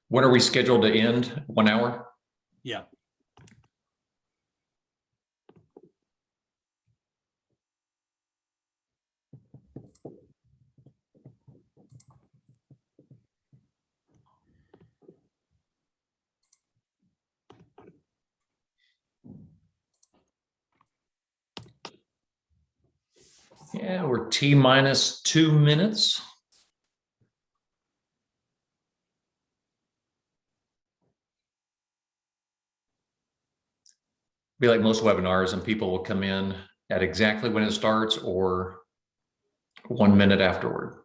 When are we scheduled to end? 1 hour? Yeah. Yeah, we're T-minus 2 minutes. Be like most webinars, and people will come in at exactly when it starts or 1 minute afterward.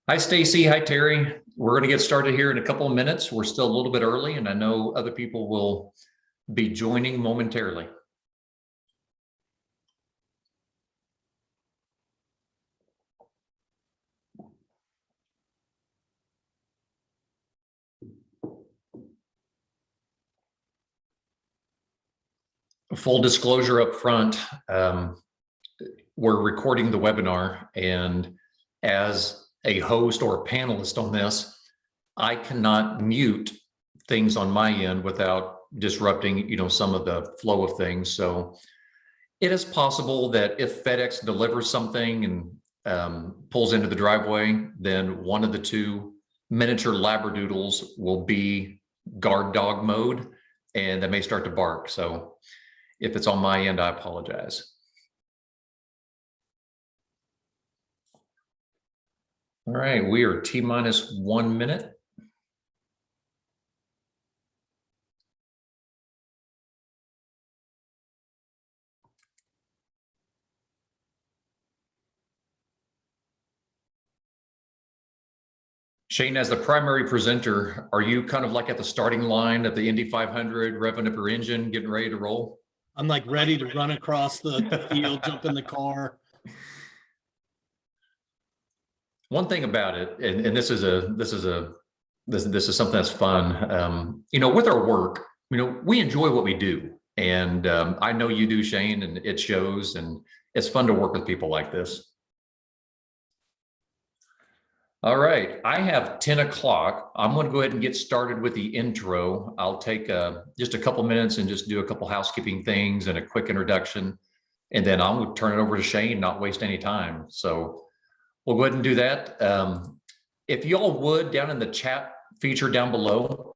Hi, Stacy. Hi, Terry. We're going to get started here in a couple of minutes. We're still a little bit early, and I know other people will be joining momentarily. Full disclosure up front, we're recording the webinar, and as a host or a panelist on this, I cannot mute things on my end without disrupting, some of the flow of things. So it is possible that if FedEx delivers something and pulls into the driveway, then one of the two miniature labradoodles will be guard dog mode, and they may start to bark. So if it's on my end, I apologize. All right, we are T-minus 1 minute. Shane, as the primary presenter, are you kind of like at the starting line of the Indy 500, revving up your engine, getting ready to roll? I'm like ready to run across the field, jump in the car. One thing about it, and this is something that's fun. With our work, we enjoy what we do, and I know you do, Shane, and it shows. And it's fun to work with people like this. All right, I have 10 o'clock. I'm going to go ahead and get started with the intro. I'll take just a couple minutes and just do a couple housekeeping things and a quick introduction, and then I'll turn it over to Shane, not waste any time. So we'll go ahead and do that. If y'all would, down in the chat feature down below,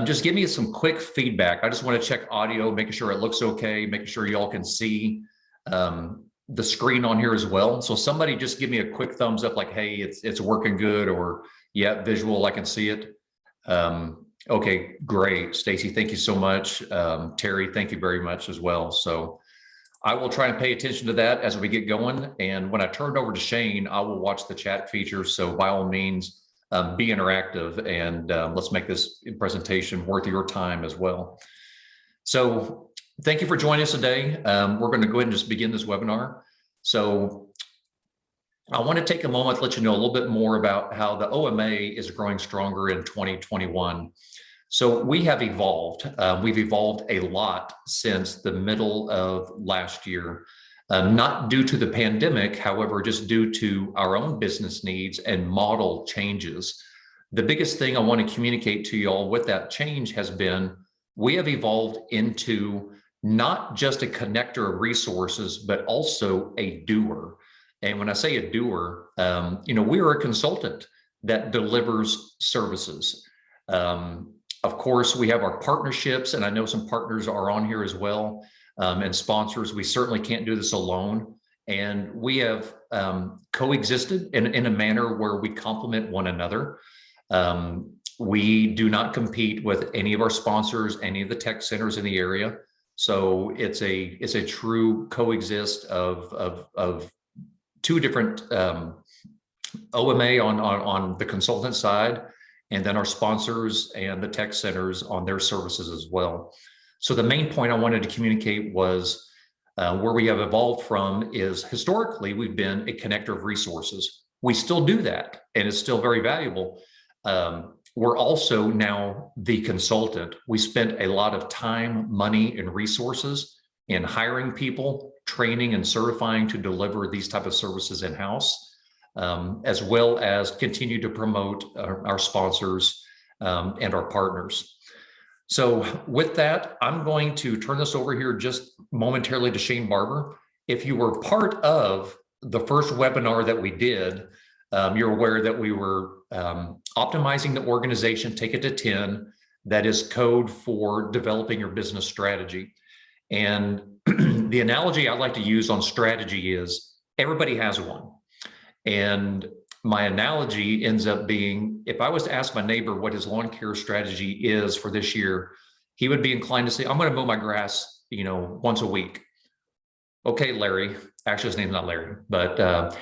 just give me some quick feedback. I just want to check audio, making sure it looks okay, making sure y'all can see the screen on here as well. So somebody just give me a quick thumbs up, like, hey, it's working good, or yeah, visual, I can see it. Okay, great. Stacy, thank you so much. Terry, thank you very much as well. So I will try and pay attention to that as we get going. And when I turn it over to Shane, I will watch the chat feature. So by all means, be interactive, and let's make this presentation worth your time as well. So thank you for joining us today. We're going to go ahead and just begin this webinar. So I want to take a moment to let you know a little bit more about how the OMA is growing stronger in 2021. So we have evolved. We've evolved a lot since the middle of last year, not due to the pandemic, however, just due to our own business needs and model changes. The biggest thing I want to communicate to you all with that change has been we have evolved into not just a connector of resources, but also a doer. And when I say a doer, we are a consultant that delivers services. Of course, we have our partnerships, and I know some partners are on here as well, and sponsors. We certainly can't do this alone. And we have coexisted in a manner where we complement one another. We do not compete with any of our sponsors, any of the tech centers in the area. So it's a true coexist of two different OMA on the consultant side, and then our sponsors and the tech centers on their services as well. So the main point I wanted to communicate was where we have evolved from is historically we've been a connector of resources. We still do that, and it's still very valuable. We're also now the consultant. We spent a lot of time, money, and resources in hiring people, training and certifying to deliver these type of services in-house, as well as continue to promote our sponsors and our partners. So with that, I'm going to turn this over here just momentarily to Shane Barber. If you were part of the first webinar that we did, you're aware that we were optimizing the organization, take it to 10. That is code for developing your business strategy. And the analogy I like to use on strategy is everybody has one. And my analogy ends up being, if I was to ask my neighbor what his lawn care strategy is for this year, he would be inclined to say, I'm going to mow my grass, once a week. Okay, Larry. Actually, his name's not Larry, but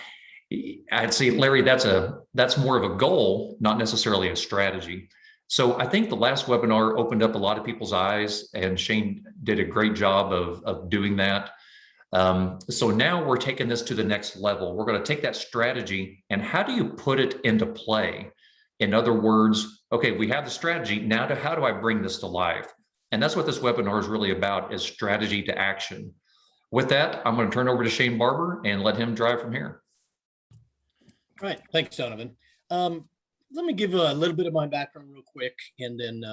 I'd say, Larry, that's more of a goal, not necessarily a strategy. So I think the last webinar opened up a lot of people's eyes, and Shane did a great job of doing that. So now we're taking this to the next level. We're going to take that strategy and how do you put it into play? In other words, okay, we have the strategy. Now how do I bring this to life? And that's what this webinar is really about, is strategy to action. With that, I'm going to turn over to Shane Barber and let him drive from here. All right. Thanks, Donovan. Let me give a little bit of my background real quick, and then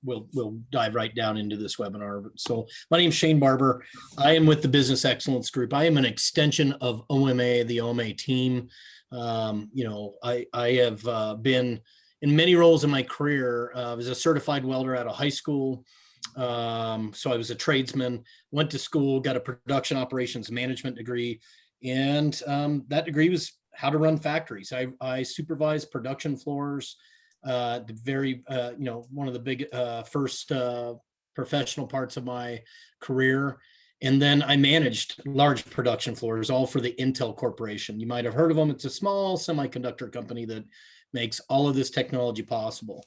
we'll dive right down into this webinar. So my name is Shane Barber. I am with the Business Excellence Group. I am an extension of OMA, the OMA team. I have been in many roles in my career. I was a certified welder out of high school. So I was a tradesman, went to school, got a production operations management degree, and that degree was how to run factories. I supervise production floors, one of the big first professional parts of my career. And then I managed large production floors, all for the Intel Corporation. You might have heard of them. It's a small semiconductor company that makes all of this technology possible.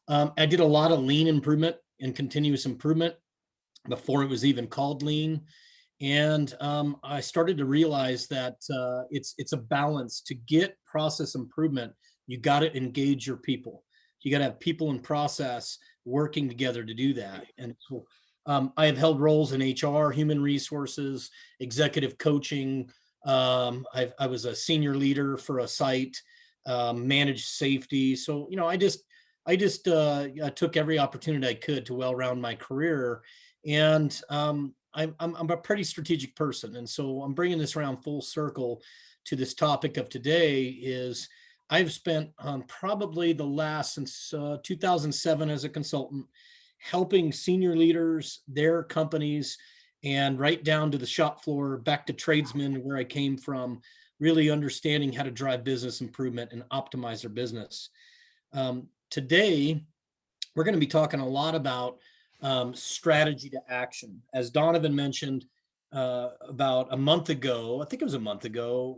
I did a lot of lean improvement and continuous improvement before it was even called lean. And I started to realize that it's a balance. To get process improvement, you got to engage your people. You got to have people and process working together to do that. And so I have held roles in HR, human resources, executive coaching. I was a senior leader for a site, managed safety. So, I just took every opportunity I could to well-round my career. And I'm a pretty strategic person. And so I'm bringing this around full circle to this topic of today. Is I've spent probably the last, since 2007 as a consultant, helping senior leaders, their companies, and right down to the shop floor, back to tradesmen where I came from, really understanding how to drive business improvement and optimize their business. Today, we're going to be talking a lot about strategy to action. As Donovan mentioned, about a month ago, I think it was a month ago,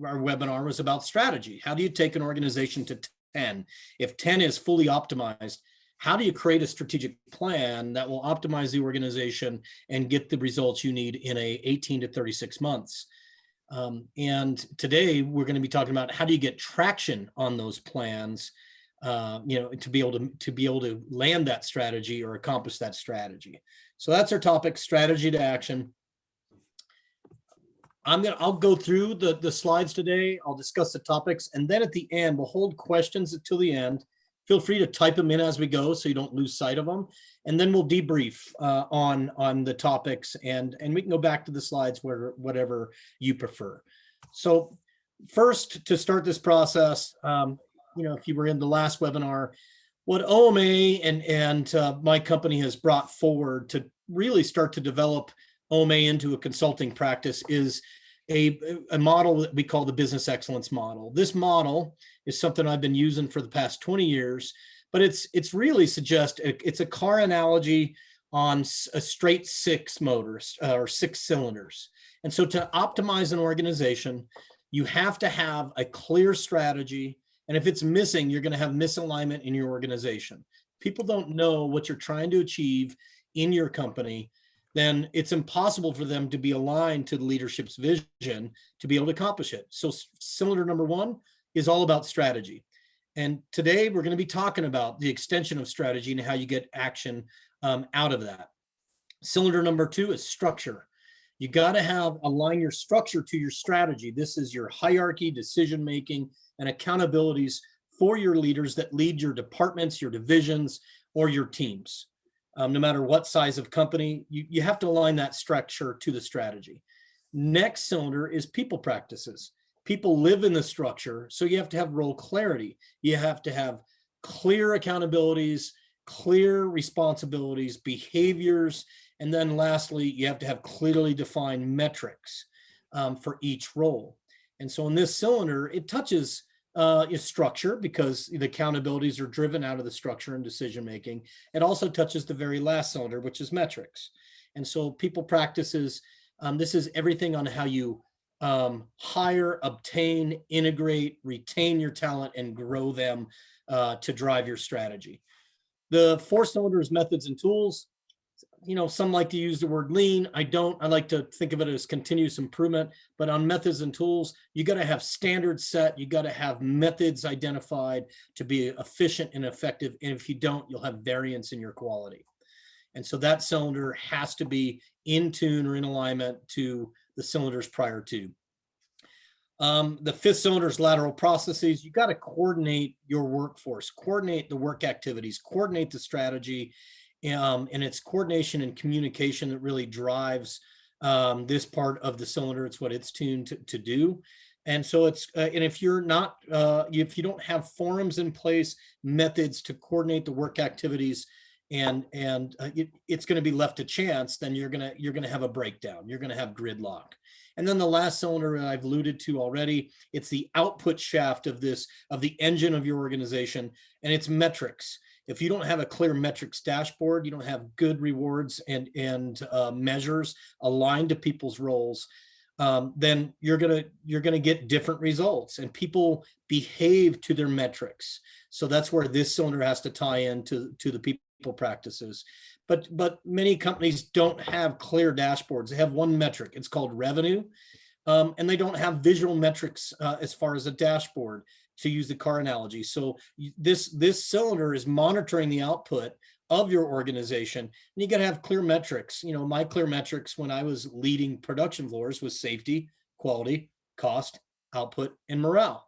our webinar was about strategy. How do you take an organization to 10? If 10 is fully optimized, how do you create a strategic plan that will optimize the organization and get the results you need in 18 to 36 months? And today we're going to be talking about how do you get traction on those plans, to be able to land that strategy or accomplish that strategy. So that's our topic, strategy to action. I'll go through the slides today. I'll discuss the topics, and then at the end, we'll hold questions until the end. Feel free to type them in as we go so you don't lose sight of them. And then we'll debrief on the topics, and we can go back to the slides whatever you prefer. So first, to start this process, if you were in the last webinar, what OMA and my company has brought forward to really start to develop OMA into a consulting practice is a model that we call the business excellence model. This model is something I've been using for the past 20 years, but it's really it's a car analogy on a straight 6 motors or 6 cylinders. And so to optimize an organization, You have to have a clear strategy. And if it's missing, you're going to have misalignment in your organization. People don't know what you're trying to achieve in your company, then it's impossible for them to be aligned to the leadership's vision to be able to accomplish it. So cylinder number one is all about strategy. And today we're going to be talking about the extension of strategy and how you get action out of that. Cylinder number two is structure. You got to align your structure to your strategy. This is your hierarchy, decision-making, and accountabilities for your leaders that lead your departments, your divisions, or your teams. No matter what size of company, you have to align that structure to the strategy. Next cylinder is people practices. People live in the structure, so you have to have role clarity. You have to have clear accountabilities, clear responsibilities, behaviors, and then lastly, you have to have clearly defined metrics for each role. And so in this cylinder, it touches structure because the accountabilities are driven out of the structure and decision-making. It also touches the very last cylinder, which is metrics. And so people practices, this is everything on how you hire, obtain, integrate, retain your talent, and grow them to drive your strategy. The fourth cylinder is methods and tools. Some like to use the word lean. I don't. I like to think of it as continuous improvement. But on methods and tools, you got to have standards set. You got to have methods identified to be efficient and effective. And if you don't, you'll have variance in your quality. And so that cylinder has to be in tune or in alignment to the cylinders prior to. The fifth cylinder is lateral processes. You got to coordinate your workforce, coordinate the work activities, coordinate the strategy. And it's coordination and communication that really drives this part of the cylinder. It's what it's tuned to do. And so it's, and if you're not, if you don't have forums in place, methods to coordinate the work activities, and it's going to be left to chance, then you're going to have a breakdown. You're going to have gridlock. And then the last cylinder I've alluded to already, it's the output shaft of the engine of your organization, and it's metrics. If you don't have a clear metrics dashboard, you don't have good rewards and measures aligned to people's roles, then you're gonna get different results, and people behave to their metrics. So that's where this cylinder has to tie into the people practices. But many companies don't have clear dashboards. They have one metric. It's called revenue, and they don't have visual metrics as far as a dashboard, to use the car analogy. So this cylinder is monitoring the output of your organization, and you got to have clear metrics. My clear metrics when I was leading production floors was safety, quality, cost, output, and morale.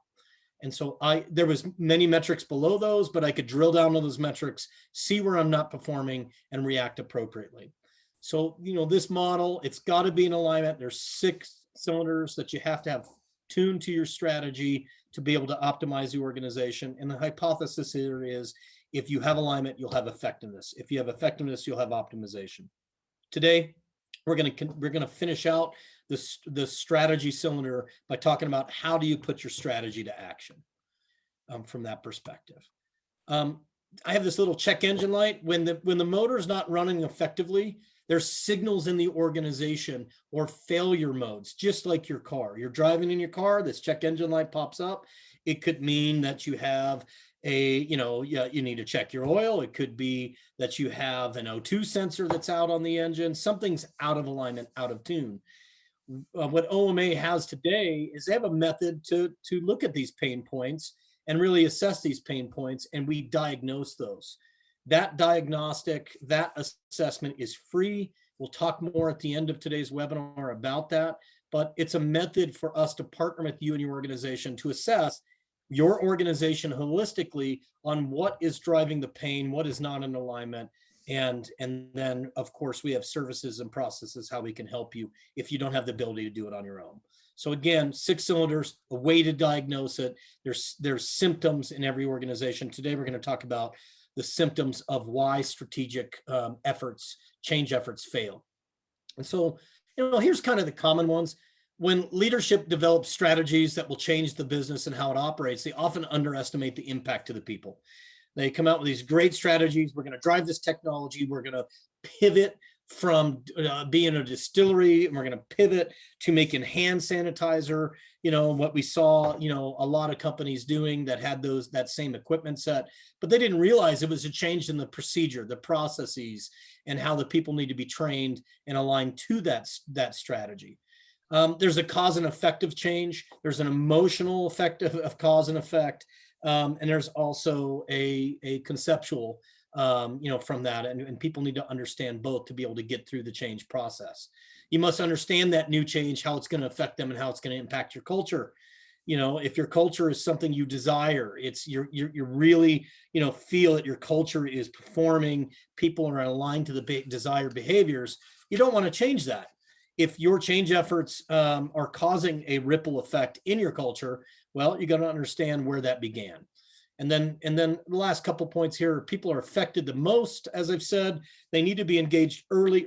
And so there was many metrics below those, but I could drill down on those metrics, see where I'm not performing, and react appropriately. So, this model, it's got to be in alignment. There's 6 cylinders that you have to have tuned to your strategy to be able to optimize the organization. And the hypothesis here is, if you have alignment, you'll have effectiveness. If you have effectiveness, you'll have optimization. Today, we're going to finish out the strategy cylinder by talking about how do you put your strategy to action from that perspective. I have this little check engine light. When the motor is not running effectively, there's signals in the organization or failure modes, just like your car. You're driving in your car, this check engine light pops up. It could mean that you have you need to check your oil. It could be that you have an O2 sensor that's out on the engine. Something's out of alignment, out of tune. What OMA has today is they have a method to look at these pain points and really assess these pain points, and we diagnose those. That diagnostic, that assessment is free. We'll talk more at the end of today's webinar about that, but it's a method for us to partner with you and your organization to assess your organization holistically on what is driving the pain, what is not in alignment, and then of course we have services and processes how we can help you if you don't have the ability to do it on your own. So again, 6 cylinders, a way to diagnose it. There's symptoms in every organization. Today we're going to talk about the symptoms of why strategic change efforts fail. And so, here's kind of the common ones. When leadership develops strategies that will change the business and how it operates, they often underestimate the impact to the people. They come out with these great strategies. We're going to drive this technology. We're going to pivot from being a distillery, and we're going to pivot to making hand sanitizer. What we saw, a lot of companies doing that had that same equipment set, but they didn't realize it was a change in the procedure, the processes, and how the people need to be trained and aligned to that strategy. There's a cause and effect of change. There's an emotional effect of cause and effect. And there's also a conceptual, from that. And people need to understand both to be able to get through the change process. You must understand that new change, how it's going to affect them and how it's going to impact your culture. If your culture is something you desire, you're really, feel that your culture is performing, people are aligned to the desired behaviors. You don't want to change that. If your change efforts are causing a ripple effect in your culture, well, you got to understand where that began. And then the last couple points here, people are affected the most. As I've said, they need to be engaged early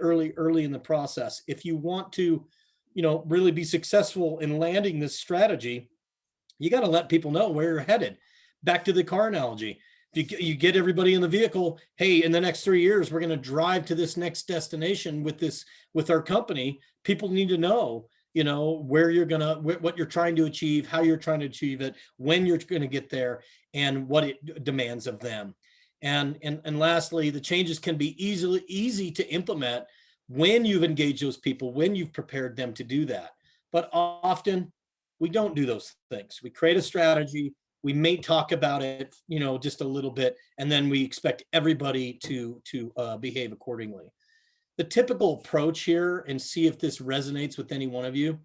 in the process. If you want to, really be successful in landing this strategy, you got to let people know where you're headed. Back to the car analogy. If you get everybody in the vehicle, hey, in the next 3 years, we're going to drive to this next destination with our company. People need to know, where you're going to, what you're trying to achieve, how you're trying to achieve it, when you're going to get there, and what it demands of them. And lastly, the changes can be easy to implement when you've engaged those people, when you've prepared them to do that. But often we don't do those things. We create a strategy. We may talk about it, just a little bit, and then we expect everybody to behave accordingly. The typical approach here, and see if this resonates with any one of you,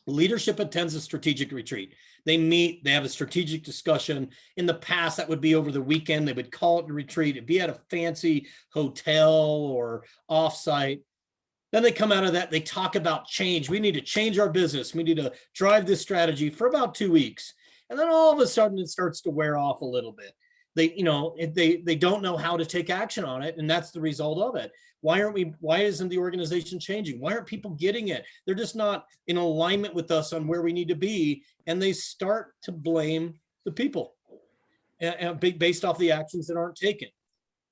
leadership attends a strategic retreat. They meet, they have a strategic discussion. In the past, that would be over the weekend. They would call it a retreat. It'd be at a fancy hotel or offsite. Then they come out of that, they talk about change. We need to change our business. We need to drive this strategy for about 2 weeks. And then all of a sudden it starts to wear off a little bit. They don't know how to take action on it. And that's the result of it. Why isn't the organization changing? Why aren't people getting it? They're just not in alignment with us on where we need to be. And they start to blame the people based off the actions that aren't taken.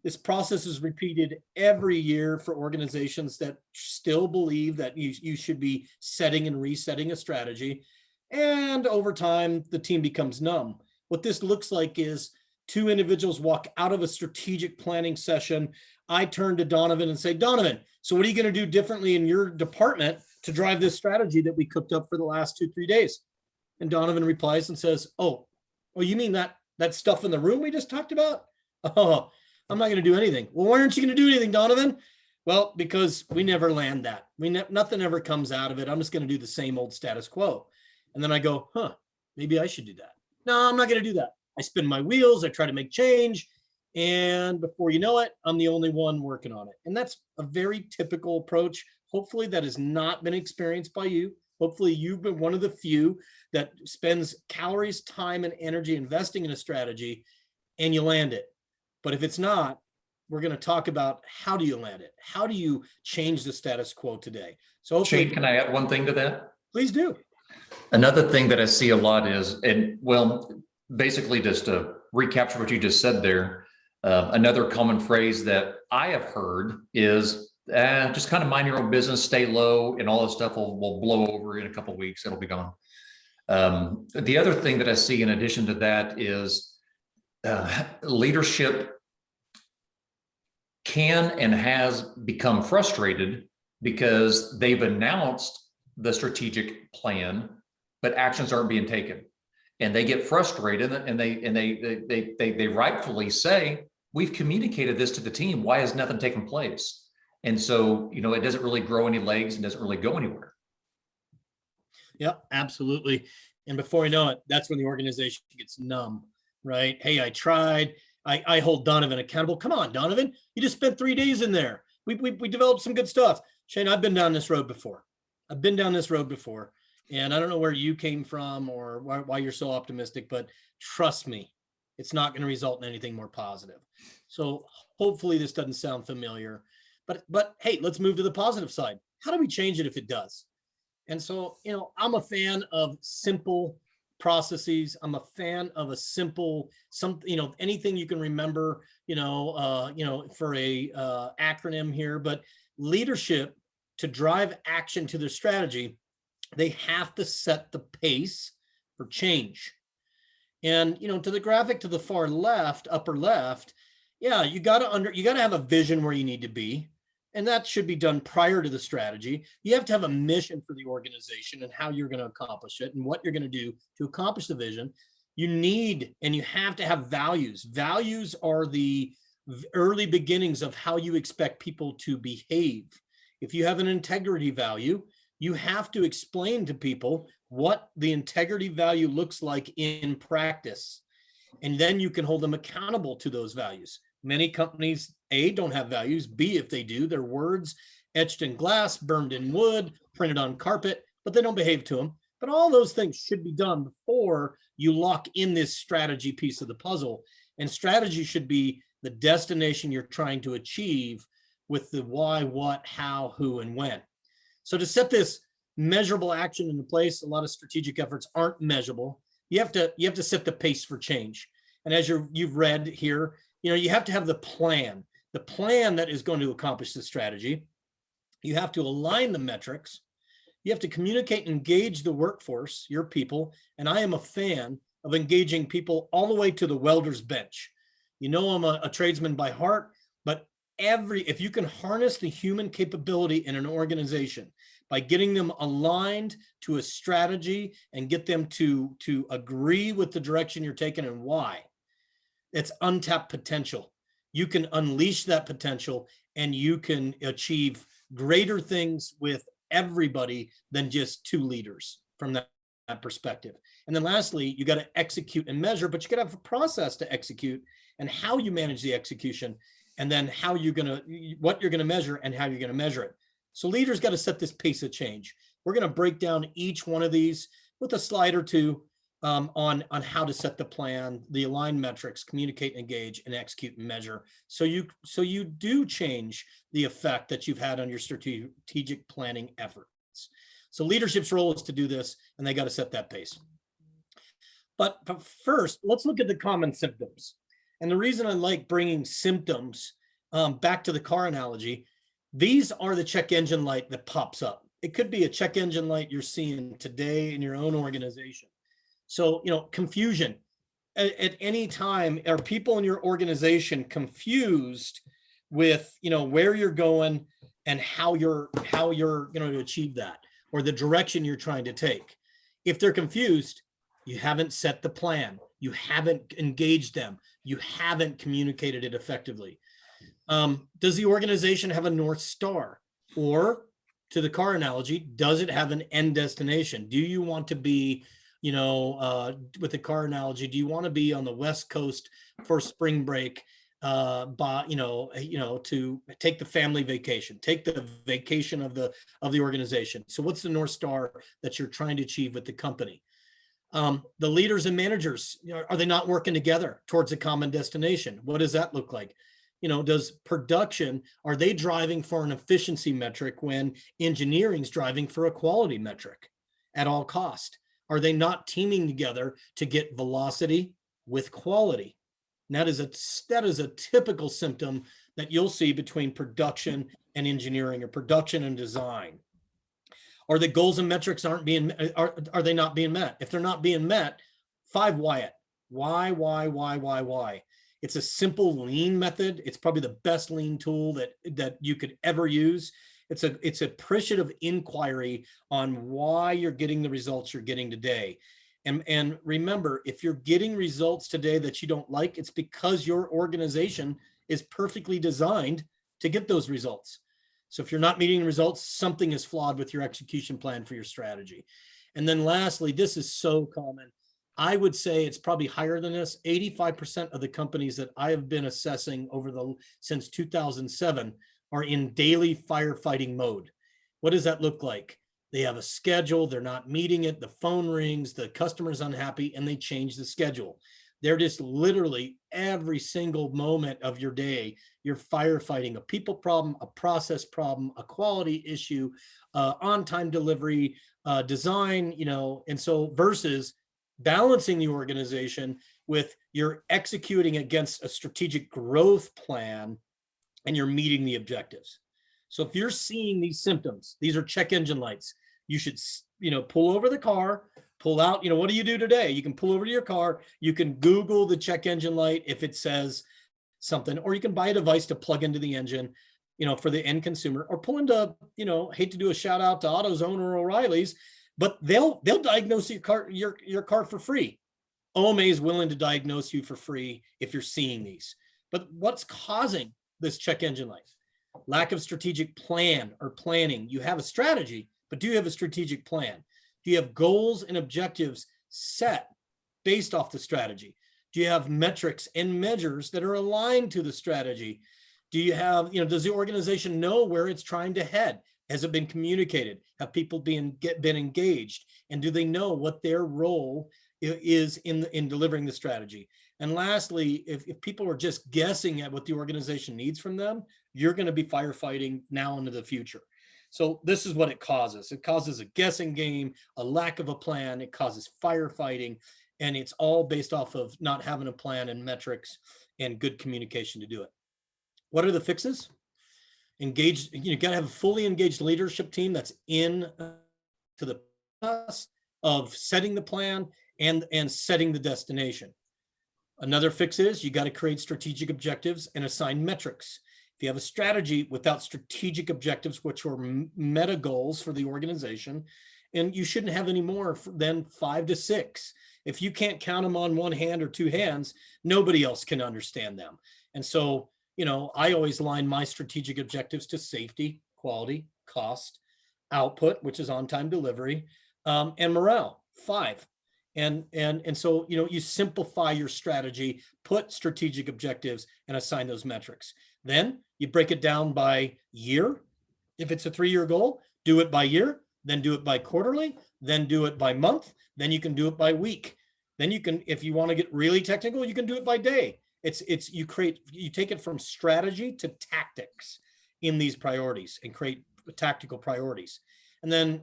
This process is repeated every year for organizations that still believe that you should be setting and resetting a strategy. And over time, the team becomes numb. What this looks like is 2 individuals walk out of a strategic planning session. I turn to Donovan and say, Donovan, so what are you going to do differently in your department to drive this strategy that we cooked up for the last 2-3 days? And Donovan replies and says, oh, you mean that stuff in the room we just talked about? Oh, I'm not going to do anything. Well, why aren't you going to do anything, Donovan? Well, because we never land that. Nothing ever comes out of it. I'm just going to do the same old status quo. And then I go, maybe I should do that. No, I'm not going to do that. I spin my wheels. I try to make change. And before you know it, I'm the only one working on it. And that's a very typical approach. Hopefully that has not been experienced by you. Hopefully you've been one of the few that spends calories, time, and energy investing in a strategy and you land it. But if it's not, we're going to talk about how do you land it? How do you change the status quo today? So Shane, can I add one thing to that? Please do. Another thing that I see a lot is, basically just to recapture what you just said there, another common phrase that I have heard is just kind of mind your own business, stay low, and all this stuff will blow over in a couple of weeks. It'll be gone. The other thing that I see in addition to that is leadership can and has become frustrated because they've announced the strategic plan, but actions aren't being taken. And they get frustrated and they rightfully say, we've communicated this to the team. Why has nothing taken place? And so, it doesn't really grow any legs and doesn't really go anywhere. Yeah, absolutely. And before you know it, that's when the organization gets numb, right? Hey, I tried. I hold Donovan accountable. Come on, Donovan, you just spent 3 days in there. We developed some good stuff. Shane, I've been down this road before. And I don't know where you came from or why you're so optimistic, but trust me, it's not going to result in anything more positive. So hopefully this doesn't sound familiar, but hey, let's move to the positive side. How do we change it if it does? And so, I'm a fan of simple processes. I'm a fan of a simple, anything you can remember, for a acronym here, but leadership, to drive action to their strategy, they have to set the pace for change. And, to the graphic to the far left, upper left, yeah, you got to have a vision where you need to be. And that should be done prior to the strategy. You have to have a mission for the organization and how you're going to accomplish it and what you're going to do to accomplish the vision. You have to have values. Values are the early beginnings of how you expect people to behave. If you have an integrity value, you have to explain to people what the integrity value looks like in practice. And then you can hold them accountable to those values. Many companies, A, don't have values. B, if they do, they're words etched in glass, burned in wood, printed on carpet, but they don't behave to them. But all those things should be done before you lock in this strategy piece of the puzzle. And strategy should be the destination you're trying to achieve with the why, what, how, who, and when. So to set this measurable action into place, a lot of strategic efforts aren't measurable. You have to set the pace for change. And as you've read here, you have to have the plan that is going to accomplish the strategy. You have to align the metrics. You have to communicate and engage the workforce, your people. And I am a fan of engaging people all the way to the welder's bench. I'm a tradesman by heart, but if you can harness the human capability in an organization by getting them aligned to a strategy and get them to agree with the direction you're taking and why, it's untapped potential. You can unleash that potential and you can achieve greater things with everybody than just two leaders from that perspective. And then lastly, you got to execute and measure, but you got to have a process to execute and how you manage the execution, and then what you're going to measure and how you're going to measure it. So leaders got to set this pace of change. We're going to break down each one of these with a slide or two on how to set the plan, the aligned metrics, communicate, engage, and execute and measure. So you do change the effect that you've had on your strategic planning efforts. So leadership's role is to do this, and they got to set that pace. But first, let's look at the common symptoms. And the reason I like bringing symptoms back to the car analogy, these are the check engine light that pops up. It could be a check engine light you're seeing today in your own organization. So, confusion. At any time, are people in your organization confused with, where you're going and how you're going to achieve that, or the direction you're trying to take? If they're confused, you haven't set the plan. You haven't engaged them. You haven't communicated it effectively. Does the organization have a North Star? Or, to the car analogy, does it have an end destination? Do you want to be, with the car analogy, do you want to be on the West Coast for spring break, to take the family vacation, take the vacation of the organization? So what's the North Star that you're trying to achieve with the company? The leaders and managers, are they not working together towards a common destination? What does that look like? Does production, are they driving for an efficiency metric when engineering's driving for a quality metric at all cost? Are they not teaming together to get velocity with quality? And that is a typical symptom that you'll see between production and engineering, or production and design. Or the goals and metrics are they not being met? If they're not being met, 5 why it. Why? It's a simple lean method. It's probably the best lean tool that you could ever use. It's appreciative inquiry on why you're getting the results you're getting today. And remember, if you're getting results today that you don't like, it's because your organization is perfectly designed to get those results. So if you're not meeting results, something is flawed with your execution plan for your strategy. And then lastly, this is so common. I would say it's probably higher than this. 85% of the companies that I have been assessing since 2007 are in daily firefighting mode. What does that look like? They have a schedule, they're not meeting it, the phone rings, the customer's unhappy, and they change the schedule. They're just literally every single moment of your day, you're firefighting a people problem, a process problem, a quality issue, on-time delivery, design, and so versus balancing the organization with you're executing against a strategic growth plan and you're meeting the objectives. So if you're seeing these symptoms, these are check engine lights, you should, pull over the car, pull out, what do you do today? You can pull over to your car, you can Google the check engine light if it says something, or you can buy a device to plug into the engine, for the end consumer, or pull into, hate to do a shout out to AutoZone or O'Reilly's, but they'll diagnose your car for free. OMA is willing to diagnose you for free if you're seeing these. But what's causing this check engine light? Lack of strategic plan or planning. You have a strategy, but do you have a strategic plan? Do you have goals and objectives set based off the strategy? Do you have metrics and measures that are aligned to the strategy? Do you have, does the organization know where it's trying to head? Has it been communicated? Have people been engaged? And do they know what their role is in delivering the strategy? And lastly, if people are just guessing at what the organization needs from them, you're going to be firefighting now into the future. So this is what it causes. It causes a guessing game, a lack of a plan. It causes firefighting, and it's all based off of not having a plan and metrics and good communication to do it. What are the fixes? Engaged, you got to have a fully engaged leadership team that's in to the process of setting the plan and setting the destination. Another fix is you got to create strategic objectives and assign metrics. If you have a strategy without strategic objectives, which are meta goals for the organization, and you shouldn't have any more than 5 to 6. If you can't count them on one hand or two hands, nobody else can understand them. And so, I always align my strategic objectives to safety, quality, cost, output, which is on-time delivery, and morale, 5. And so, you simplify your strategy, put strategic objectives, and assign those metrics. Then you break it down by year. If it's a 3-year goal, do it by year, then do it by quarterly, then do it by month, then you can do it by week. Then you can, if you want to get really technical, you can do it by day. You take it from strategy to tactics in these priorities and create tactical priorities. And then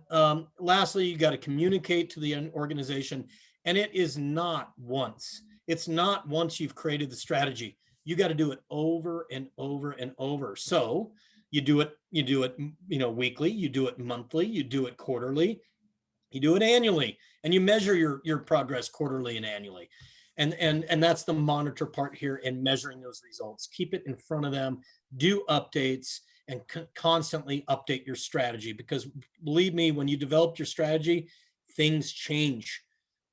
lastly, you got to communicate to the organization. And it is not once. It's not once you've created the strategy. You got to do it over and over and over. So you do it, weekly, you do it monthly, you do it quarterly, you do it annually, and you measure your progress quarterly and annually. And that's the monitor part here in measuring those results. Keep it in front of them, do updates, and constantly update your strategy, because believe me, when you develop your strategy, things change.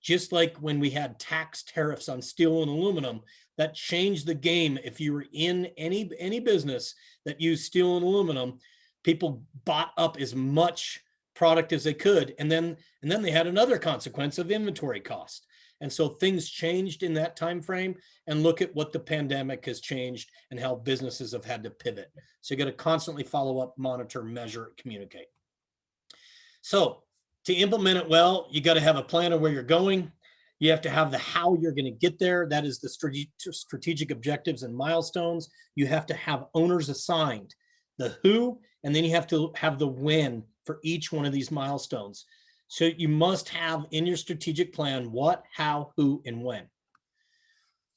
Just like when we had tax tariffs on steel and aluminum, that changed the game. If you were in any business that used steel and aluminum, people bought up as much product as they could, and then they had another consequence of inventory cost. And so things changed in that time frame, and look at what the pandemic has changed and how businesses have had to pivot. So you got to constantly follow up, monitor, measure, communicate. So to implement it well, you got to have a plan of where you're going. You have to have the how you're going to get there. That is the strategic objectives and milestones. You have to have owners assigned, the who, and then you have to have the when for each one of these milestones. So you must have in your strategic plan what, how, who, and when.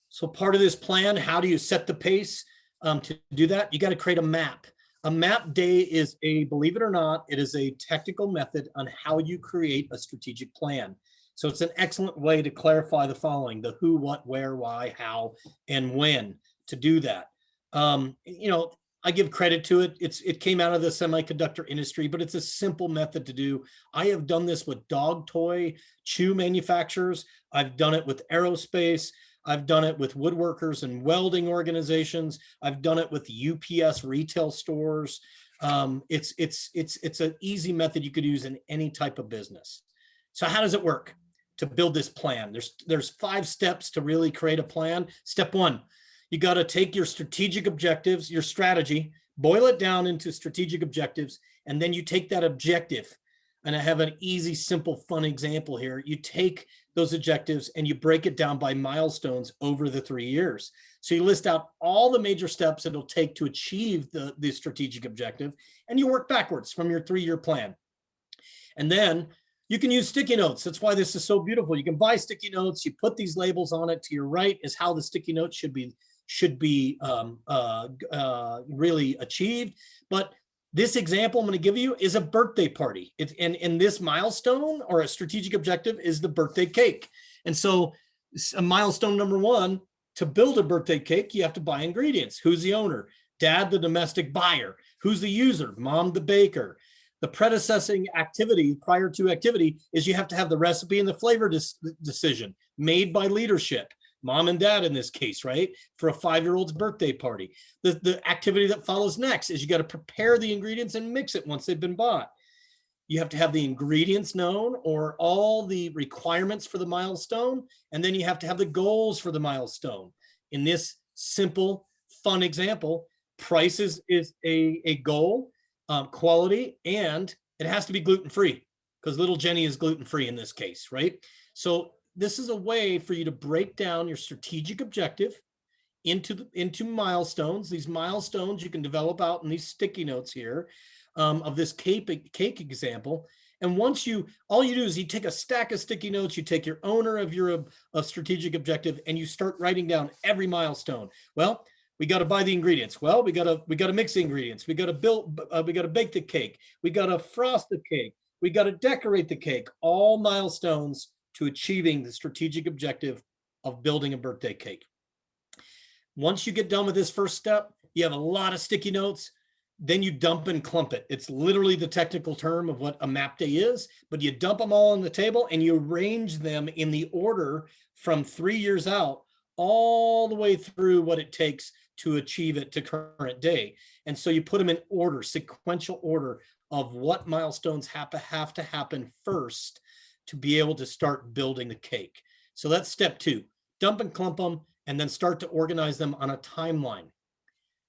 So part of this plan, how do you set the pace to do that? You got to create a map. A map day is believe it or not, it is a technical method on how you create a strategic plan. So it's an excellent way to clarify the following: the who, what, where, why, how, and when to do that. I give credit to it. It came out of the semiconductor industry, but it's a simple method to do. I have done this with dog toy chew manufacturers. I've done it with aerospace. I've done it with woodworkers and welding organizations. I've done it with UPS retail stores. It's an easy method you could use in any type of business. So how does it work to build this plan? There's 5 steps to really create a plan. Step 1, you got to take your strategic objectives, your strategy, boil it down into strategic objectives, and then you take that objective. And I have an easy, simple, fun example here. You take those objectives and you break it down by milestones over the 3 years. So you list out all the major steps it'll take to achieve the strategic objective, and you work backwards from your 3-year plan. And then you can use sticky notes. That's why this is so beautiful. You can buy sticky notes. You put these labels on it. To your right is how the sticky note should be really achieved. But This example I'm going to give you is a birthday party. It's and this milestone or a strategic objective is the birthday cake. And so a milestone number one, to build a birthday cake, you have to buy ingredients. Who's the owner? Dad, the domestic buyer. Who's the user? Mom, the baker. The predecessing activity, prior to activity, is you have to have the recipe and the flavor decision made by leadership. Mom and dad in this case, right? For a 5-year-old's birthday party. The activity that follows next is you got to prepare the ingredients and mix it once they've been bought. You have to have the ingredients known or all the requirements for the milestone. And then you have to have the goals for the milestone. In this simple, fun example, price is a goal, quality, and it has to be gluten-free because little Jenny is gluten-free in this case, right? So this is a way for you to break down your strategic objective into milestones. These milestones you can develop out in these sticky notes here of this cake example. And once all you do is you take a stack of sticky notes, you take your owner of your strategic objective, and you start writing down every milestone. Well, we got to buy the ingredients. Well, we got to mix the ingredients. We got to bake the cake. We got to frost the cake. We got to decorate the cake. All milestones to achieving the strategic objective of building a birthday cake. Once you get done with this first step, you have a lot of sticky notes, then you dump and clump it. It's literally the technical term of what a map day is, but you dump them all on the table and you arrange them in the order from 3 years out, all the way through what it takes to achieve it to current day. And so you put them in order, sequential order of what milestones have to happen first to be able to start building the cake. So that's step 2, dump and clump them, and then start to organize them on a timeline.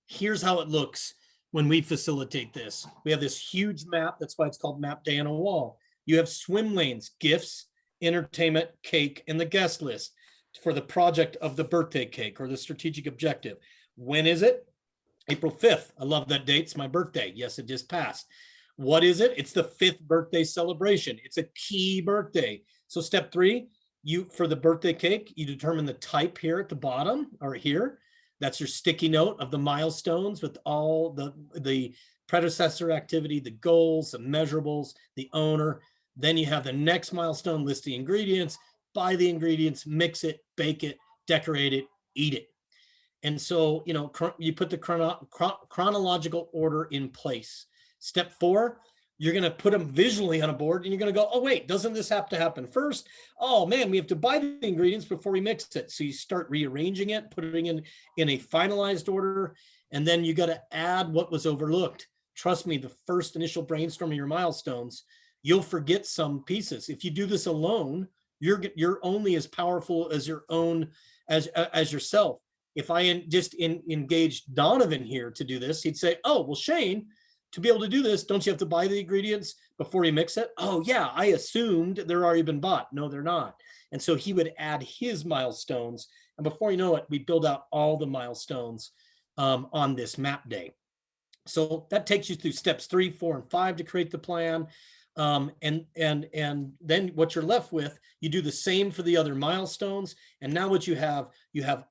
Here's how it looks when we facilitate this. We have this huge map. That's why it's called Map Day on a Wall. You have swim lanes, gifts, entertainment, cake, and the guest list for the project of the birthday cake or the strategic objective. When is it? April 5th. I love that date. It's my birthday. Yes, it just passed. What is it? It's the 5th birthday celebration. It's a key birthday. So step 3, for the birthday cake, you determine the type here at the bottom or here. That's your sticky note of the milestones with all the predecessor activity, the goals, the measurables, the owner. Then you have the next milestone, list the ingredients, buy the ingredients, mix it, bake it, decorate it, eat it. And so, you put the chronological order in place. Step 4, you're going to put them visually on a board and you're going to go, oh, wait, doesn't this have to happen first? Oh, man, we have to buy the ingredients before we mix it. So you start rearranging it, putting it in a finalized order, and then you got to add what was overlooked. Trust me, the first initial brainstorming your milestones, you'll forget some pieces. If you do this alone, you're only as powerful as your own, as yourself. If I engaged Donovan here to do this, he'd say, oh, well, Shane, to be able to do this, don't you have to buy the ingredients before you mix it? Oh, yeah, I assumed they're already been bought. No, they're not. And so he would add his milestones. And before you know it, we build out all the milestones on this map day. So that takes you through steps 3, 4, and 5 to create the plan. And then what you're left with, you do the same for the other milestones. And now what you have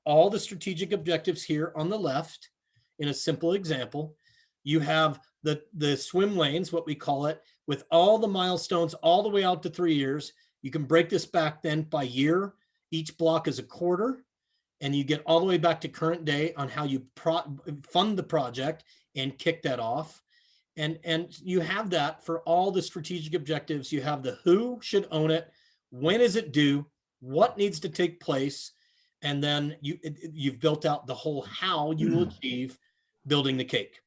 all the strategic objectives here on the left in a simple example. You have the swim lanes, what we call it, with all the milestones all the way out to 3 years. You can break this back then by year. Each block is a quarter, and you get all the way back to current day on how you fund the project and kick that off. And you have that for all the strategic objectives. You have the who should own it, when is it due, what needs to take place, and then you've built out the whole how you will achieve building the cake.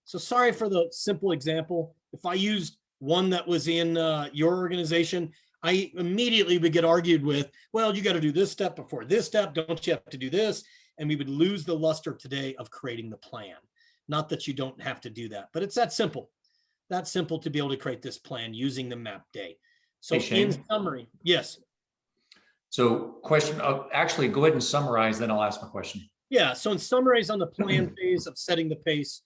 So sorry for the simple example. If I used one that was in your organization, I immediately would get argued with, well, you got to do this step before this step. Don't you have to do this? And we would lose the luster today of creating the plan. Not that you don't have to do that, but it's that simple. That simple to be able to create this plan using the map day. So Hey, in summary, yes. So question, actually go ahead and summarize, then I'll ask my question. Yeah, so in summarize on the plan phase of setting the pace,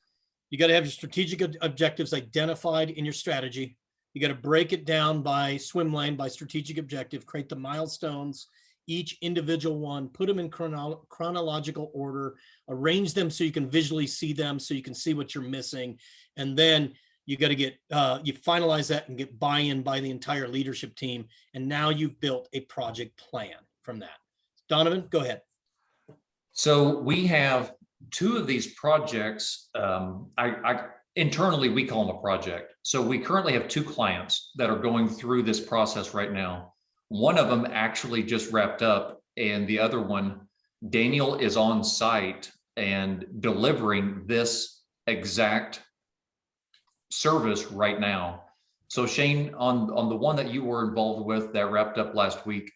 you got to have your strategic objectives identified in your strategy. You got to break it down by swim lane, by strategic objective, create the milestones, each individual one, put them in chronological order, arrange them so you can visually see them, so you can see what you're missing. And then You got to get, you finalize that and get buy-in by the entire leadership team. And now you've built a project plan from that. Donovan, go ahead. So we have two of these projects. Internally, we call them a project. So we currently have two clients that are going through this process right now. One of them actually just wrapped up, and the other one, Daniel is on site and delivering this exact service right now. So Shane, on the one that you were involved with that wrapped up last week,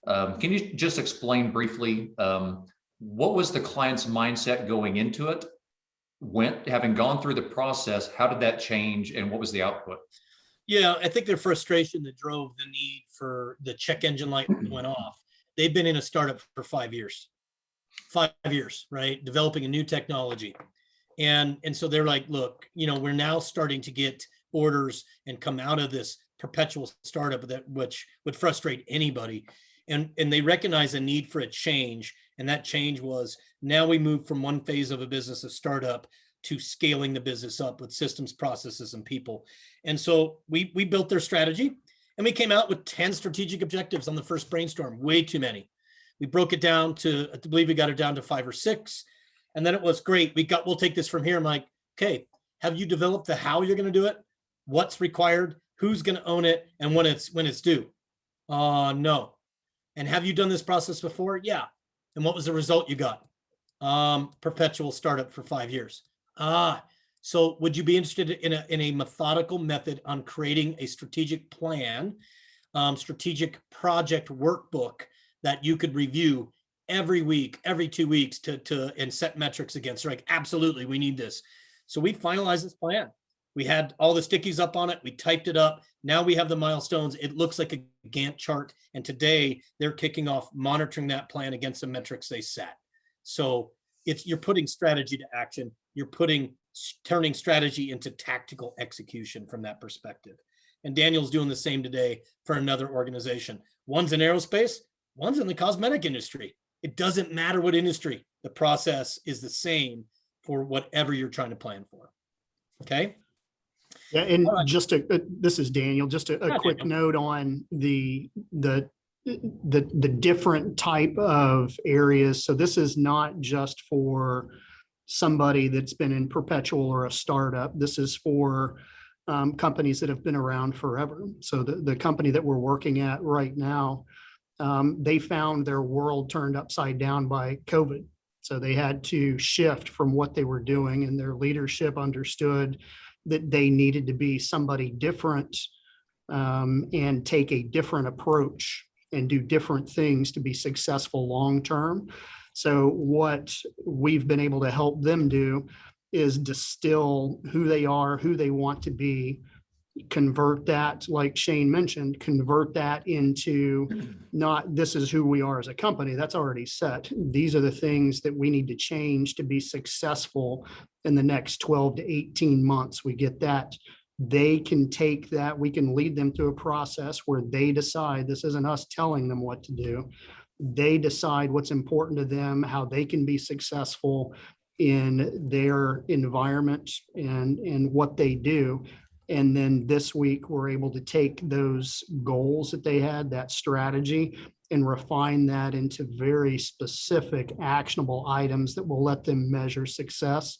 can you just explain briefly what was the client's mindset going into it? Having gone through the process, how did that change and what was the output? Yeah, I think their frustration that drove the need for the check engine light went off. They've been in a startup for 5 years. 5 years, right? Developing a new technology. And so they're like, look, we're now starting to get orders and come out of this perpetual startup which would frustrate anybody. And they recognize a need for a change. And that change was, now we move from one phase of a business, a startup, to scaling the business up with systems, processes, and people. And so we built their strategy, and we came out with 10 strategic objectives on the first brainstorm. Way too many. We broke it down to, I believe we got it down to 5 or 6. And then it was great. We'll take this from here. I'm like, okay, have you developed the how you're going to do it? What's required? Who's going to own it? And when it's due? No. And have you done this process before? Yeah. And what was the result you got? Perpetual startup for 5 years. So would you be interested in a methodical method on creating a strategic plan, strategic project workbook that you could review every week, every 2 weeks and set metrics against? Like, absolutely, we need this. So we finalized this plan. We had all the stickies up on it. We typed it up. Now we have the milestones. It looks like a Gantt chart. And today they're kicking off monitoring that plan against the metrics they set. So you're putting strategy to action. You're turning strategy into tactical execution from that perspective. And Daniel's doing the same today for another organization. One's in aerospace, one's in the cosmetic industry. It doesn't matter what industry. The process is the same for whatever you're trying to plan for. Okay. Yeah, and this is Daniel. Just a quick Daniel. note on the different type of areas. So this is not just for somebody that's been in perpetual or a startup. This is for companies that have been around forever. So the company that we're working at right now, they found their world turned upside down by COVID. So they had to shift from what they were doing, and their leadership understood that they needed to be somebody different and take a different approach and do different things to be successful long-term. So what we've been able to help them do is distill who they are, who they want to be, convert that, like Shane mentioned, convert that into not this is who we are as a company. That's already set. These are the things that we need to change to be successful in the next 12 to 18 months. We get that. They can take that. We can lead them through a process where they decide. This isn't us telling them what to do. They decide what's important to them, how they can be successful in their environment and what they do. And then this week, we're able to take those goals that they had, that strategy, and refine that into very specific, actionable items that will let them measure success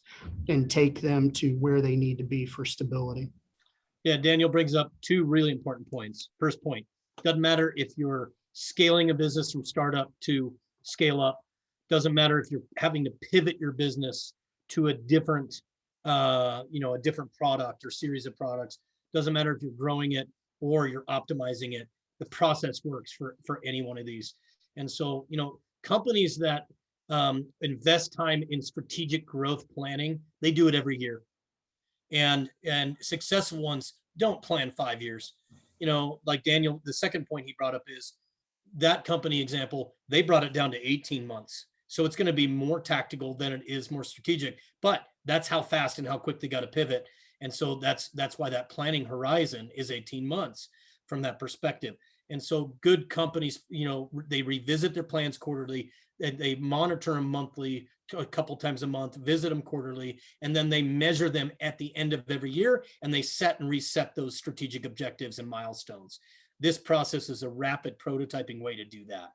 and take them to where they need to be for stability. Yeah, Daniel brings up 2 really important points. First point, doesn't matter if you're scaling a business from startup to scale up. Doesn't matter if you're having to pivot your business to a different a different product or series of products. Doesn't matter if you're growing it or you're optimizing it. The process works for any one of these. And so, companies that invest time in strategic growth planning, they do it every year. And successful ones don't plan 5 years. Like Daniel, the second point he brought up is that company example, they brought it down to 18 months. So it's going to be more tactical than it is more strategic, but that's how fast and how quick they got to pivot. And so that's why that planning horizon is 18 months from that perspective. And so good companies, they revisit their plans quarterly, and they monitor them monthly a couple times a month, visit them quarterly, and then they measure them at the end of every year, and they set and reset those strategic objectives and milestones. This process is a rapid prototyping way to do that.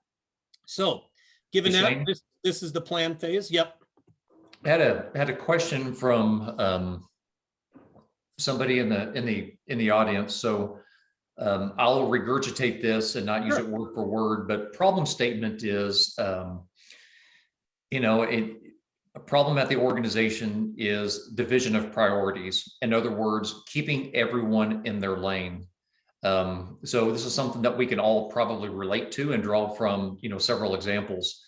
So given Hey, that, Shane? this is the plan phase. Yep. I had a question from somebody in the audience. So I'll regurgitate this and not use Sure. it word for word, but problem statement is, a problem at the organization is division of priorities. In other words, keeping everyone in their lane. So this is something that we can all probably relate to and draw from, several examples.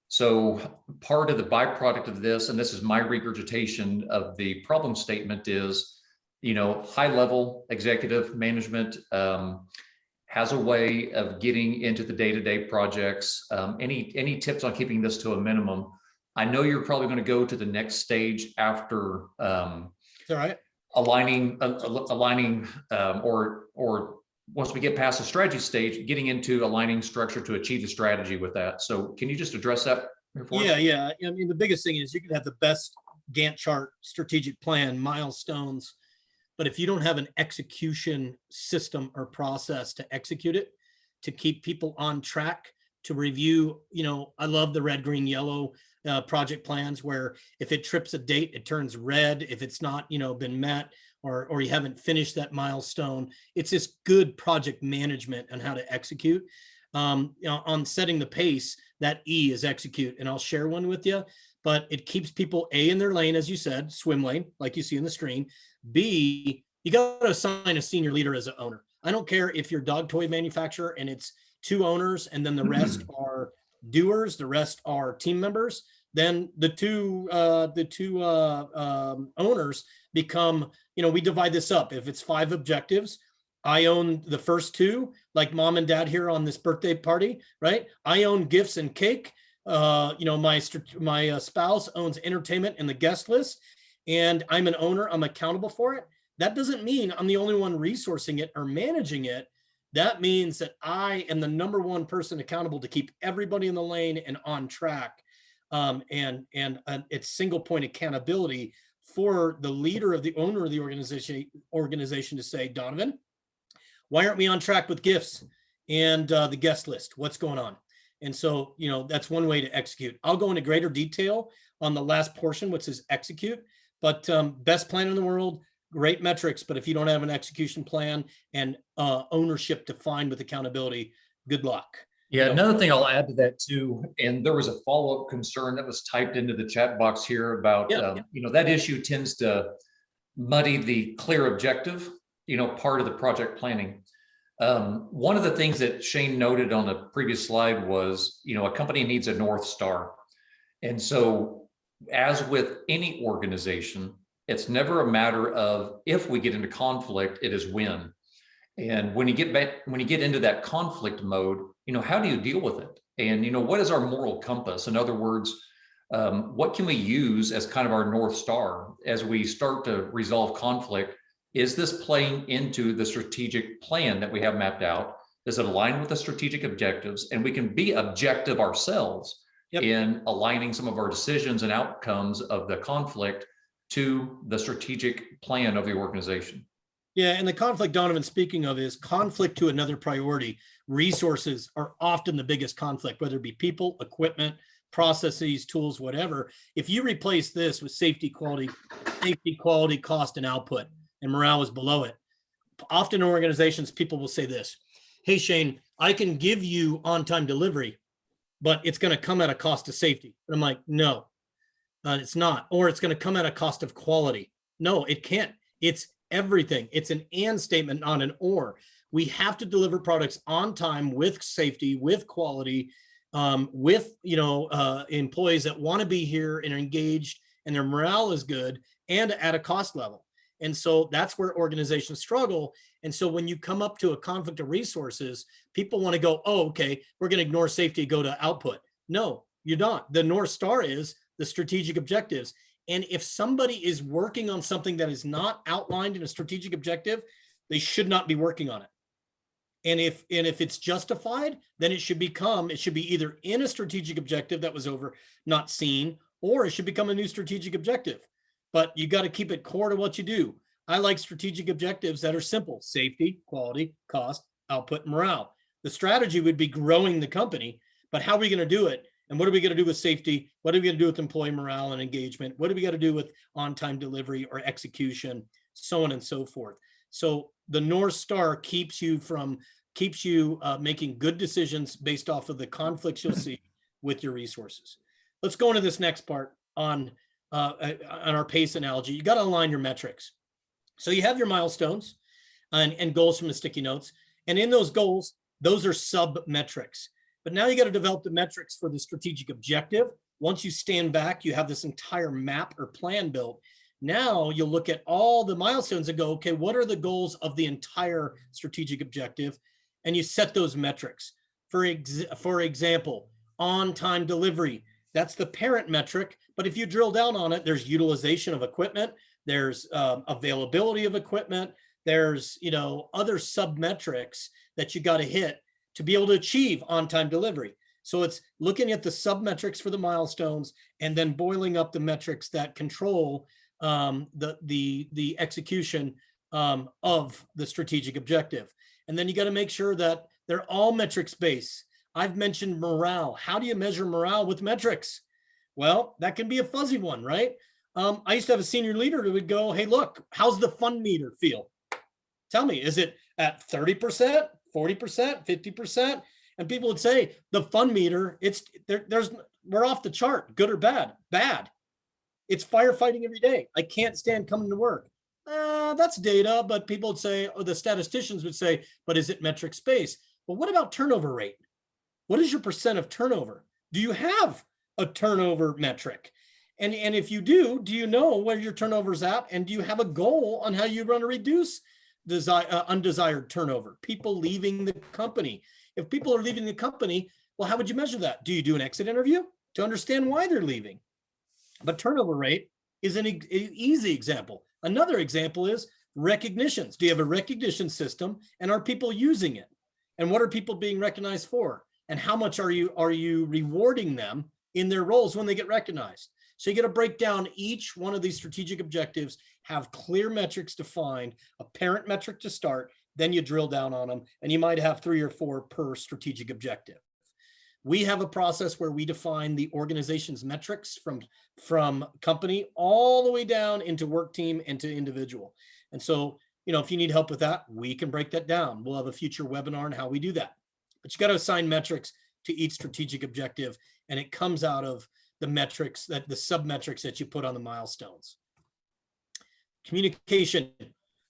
So part of the byproduct of this, and this is my regurgitation of the problem statement, is, high level executive management has a way of getting into the day-to-day projects. Any tips on keeping this to a minimum? I know you're probably going to go to the next stage after It's all right. aligning, or once we get past the strategy stage, getting into aligning structure to achieve the strategy with that. So can you just address that? Yeah. I mean, the biggest thing is you can have the best Gantt chart, strategic plan, milestones, but if you don't have an execution system or process to execute it, to keep people on track, to review, I love the red, green, yellow project plans, where if it trips a date, it turns red. If it's not, been met, or you haven't finished that milestone, it's this good project management on how to execute. On setting the pace, that E is execute. And I'll share one with you, but it keeps people A, in their lane, as you said, swim lane, like you see in the screen. B, you got to assign a senior leader as an owner. I don't care if you're a dog toy manufacturer and it's 2 owners and then the rest are doers, the rest are team members. Then the two owners become, we divide this up. If it's 5 objectives, I own the first 2, like mom and dad here on this birthday party, right? I own gifts and cake. My spouse owns entertainment and the guest list, and I'm an owner. I'm accountable for it. That doesn't mean I'm the only one resourcing it or managing it. That means that I am the number one person accountable to keep everybody in the lane and on track. And it's single point accountability for the leader of the owner of the organization to say, Donovan, why aren't we on track with gifts and the guest list? What's going on? And so, that's one way to execute. I'll go into greater detail on the last portion, which is execute, but best plan in the world, great metrics. But if you don't have an execution plan and ownership defined with accountability, good luck. Yeah, another thing I'll add to that too, and there was a follow-up concern that was typed into the chat box here about, that issue tends to muddy the clear objective, part of the project planning. One of the things that Shane noted on the previous slide was, a company needs a North Star. And so as with any organization, it's never a matter of if we get into conflict, it is when. And when you get into that conflict mode, how do you deal with it? And, what is our moral compass? In other words, what can we use as kind of our North Star as we start to resolve conflict? Is this playing into the strategic plan that we have mapped out? Does it align with the strategic objectives? And we can be objective ourselves in aligning some of our decisions and outcomes of the conflict to the strategic plan of the organization. Yeah, and the conflict Donovan's speaking of is conflict to another priority. Resources are often the biggest conflict, whether it be people, equipment, processes, tools, whatever. If you replace this with safety, quality, cost, and output, and morale is below it, often in organizations, people will say this, hey, Shane, I can give you on-time delivery, but it's going to come at a cost of safety. And I'm like, no, it's not. Or it's going to come at a cost of quality. No, it can't. It's everything. It's an and statement, not an or. We have to deliver products on time with safety, with quality, with employees that want to be here and are engaged and their morale is good and at a cost level. And so that's where organizations struggle. And so when you come up to a conflict of resources, people want to go, oh, okay, we're going to ignore safety, go to output. No, you're not. The North Star is the strategic objectives. And if somebody is working on something that is not outlined in a strategic objective, they should not be working on it. And if it's justified, then it should be either in a strategic objective that was not seen, or it should become a new strategic objective. But you got to keep it core to what you do. I like strategic objectives that are simple: safety, quality, cost, output, morale. The strategy would be growing the company, but how are we going to do it? And what are we going to do with safety? What are we going to do with employee morale and engagement? What do we got to do with on-time delivery or execution, so on and so forth? So the North Star keeps you making good decisions based off of the conflicts you'll see with your resources. Let's go into this next part on our PACE analogy. You got to align your metrics. So you have your milestones and goals from the sticky notes. And in those goals, those are sub metrics. But now you got to develop the metrics for the strategic objective. Once you stand back, you have this entire map or plan built. Now you'll look at all the milestones and go, okay, what are the goals of the entire strategic objective? And you set those metrics. For example, on-time delivery, that's the parent metric. But if you drill down on it, there's utilization of equipment, there's availability of equipment, there's other sub metrics that you got to hit to be able to achieve on-time delivery. So it's looking at the sub metrics for the milestones and then boiling up the metrics that control the execution of the strategic objective. And then you got to make sure that they're all metrics based. I've mentioned morale. How do you measure morale with metrics? Well, that can be a fuzzy one, right? I used to have a senior leader who would go, hey, look, how's the fun meter feel? Tell me, is it at 30%, 40%, 50%? And people would say the fun meter, we're off the chart, good or bad. Bad. It's firefighting every day. I can't stand coming to work. That's data, but people would say, or the statisticians would say, but is it metric space? But what about turnover rate? What is your percent of turnover? Do you have a turnover metric? And if you do you know where your turnover is at? And do you have a goal on how you want to reduce undesired turnover? People leaving the company. If people are leaving the company, well, how would you measure that? Do you do an exit interview to understand why they're leaving? But turnover rate is an easy example. Another example is recognitions. Do you have a recognition system, and are people using it? And what are people being recognized for? And how much are you rewarding them in their roles when they get recognized? So you got to break down each one of these strategic objectives, have clear metrics defined, a parent metric to start, then you drill down on them, and you might have 3 or 4 per strategic objective. We have a process where we define the organization's metrics from company all the way down into work team and to individual. And so, if you need help with that, we can break that down. We'll have a future webinar on how we do that. But you got to assign metrics to each strategic objective, and it comes out of the metrics, the sub metrics that you put on the milestones. Communication.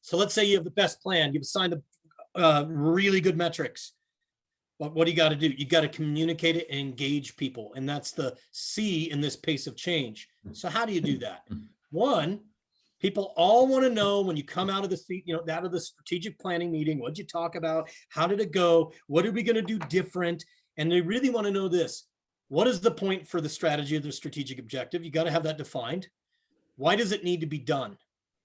So let's say you have the best plan. You've assigned the really good metrics. But what do you got to do? You got to communicate it and engage people. And that's the C in this pace of change. So how do you do that? One, people all want to know when you come out of the seat, out of the strategic planning meeting, what'd you talk about? How did it go? What are we going to do different? And they really want to know this. What is the point for the strategy of the strategic objective? You got to have that defined. Why does it need to be done?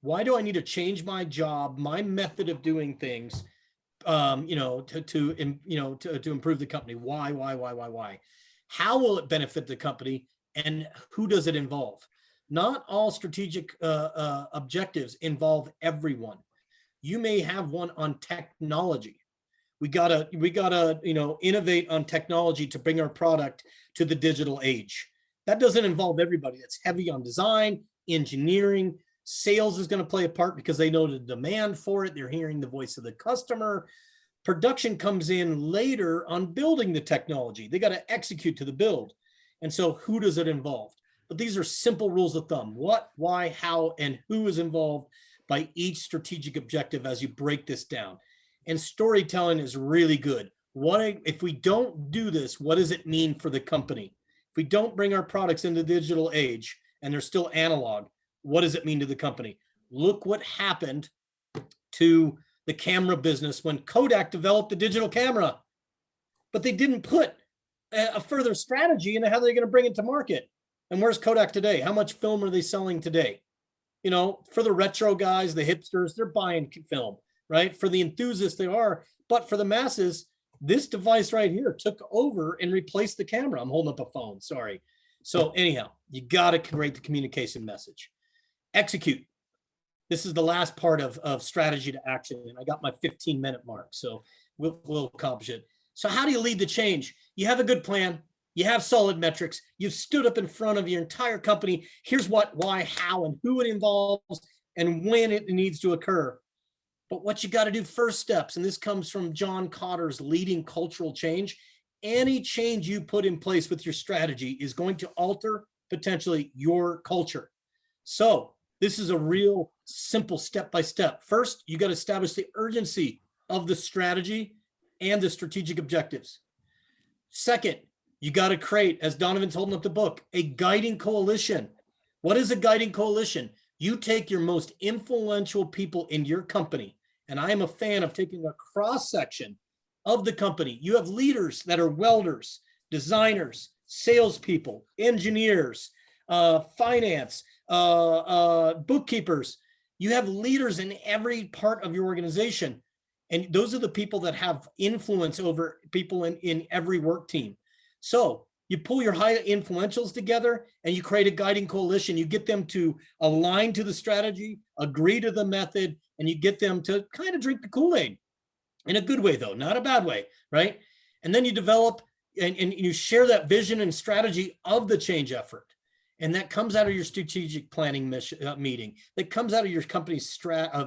Why do I need to change my job, my method of doing things, to improve the company? Why? How will it benefit the company, and who does it involve? Not all strategic objectives involve everyone. You may have one on technology. We gotta innovate on technology to bring our product to the digital age. That doesn't involve everybody. It's heavy on design, engineering. Sales is going to play a part because they know the demand for it. They're hearing the voice of the customer. Production comes in later on building the technology. They got to execute to the build. And so who does it involve? But these are simple rules of thumb. What, why, how, and who is involved by each strategic objective as you break this down. And storytelling is really good. If we don't do this, what does it mean for the company? If we don't bring our products into the digital age and they're still analog, what does it mean to the company? Look what happened to the camera business when Kodak developed the digital camera, but they didn't put a further strategy into how they're going to bring it to market. And where's Kodak today? How much film are they selling today? For the retro guys, the hipsters, they're buying film, right? For the enthusiasts, they are. But for the masses, this device right here took over and replaced the camera. I'm holding up a phone, sorry. So anyhow, you got to create the communication message. Execute. This is the last part of strategy to action. And I got my 15-minute mark, so we'll accomplish it. So how do you lead the change? You have a good plan. You have solid metrics. You've stood up in front of your entire company. Here's what, why, how, and who it involves and when it needs to occur. But what you got to do first steps, and this comes from John Cotter's Leading Cultural Change. Any change you put in place with your strategy is going to alter potentially your culture. So this is a real simple step-by-step. First, you got to establish the urgency of the strategy and the strategic objectives. Second, you got to create, as Donovan's holding up the book, a guiding coalition. What is a guiding coalition? You take your most influential people in your company, and I am a fan of taking a cross-section of the company. You have leaders that are welders, designers, salespeople, engineers, finance, bookkeepers. You have leaders in every part of your organization. And those are the people that have influence over people in every work team. So you pull your high influentials together and you create a guiding coalition. You get them to align to the strategy, agree to the method, and you get them to kind of drink the Kool-Aid in a good way, though, not a bad way, right? And then you develop and you share that vision and strategy of the change effort. And that comes out of your strategic planning meeting. That comes out of your company's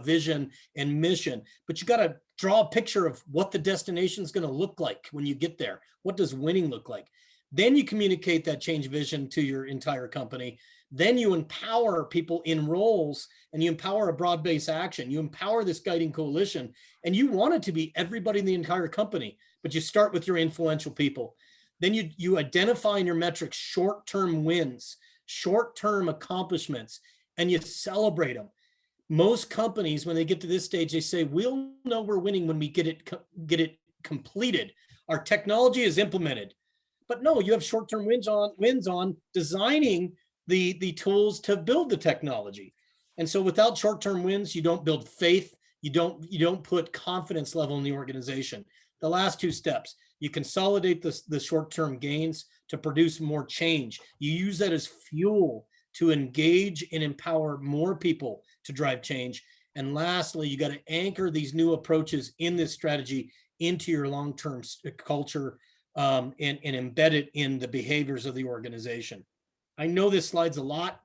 vision and mission. But you got to draw a picture of what the destination is going to look like when you get there. What does winning look like? Then you communicate that change vision to your entire company. Then you empower people in roles and you empower a broad-based action. You empower this guiding coalition, and you want it to be everybody in the entire company, but you start with your influential people. Then you identify in your metrics short-term wins, short-term accomplishments, and you celebrate them. Most companies, when they get to this stage, they say, we'll know we're winning when we get it completed. Our technology is implemented. But no, you have short-term wins on designing the tools to build the technology. And so without short-term wins, you don't build faith. You don't put confidence level in the organization. The last two steps, you consolidate the short-term gains to produce more change. You use that as fuel to engage and empower more people to drive change. And lastly, you got to anchor these new approaches in this strategy into your long-term culture and embed it in the behaviors of the organization. I know this slide's a lot,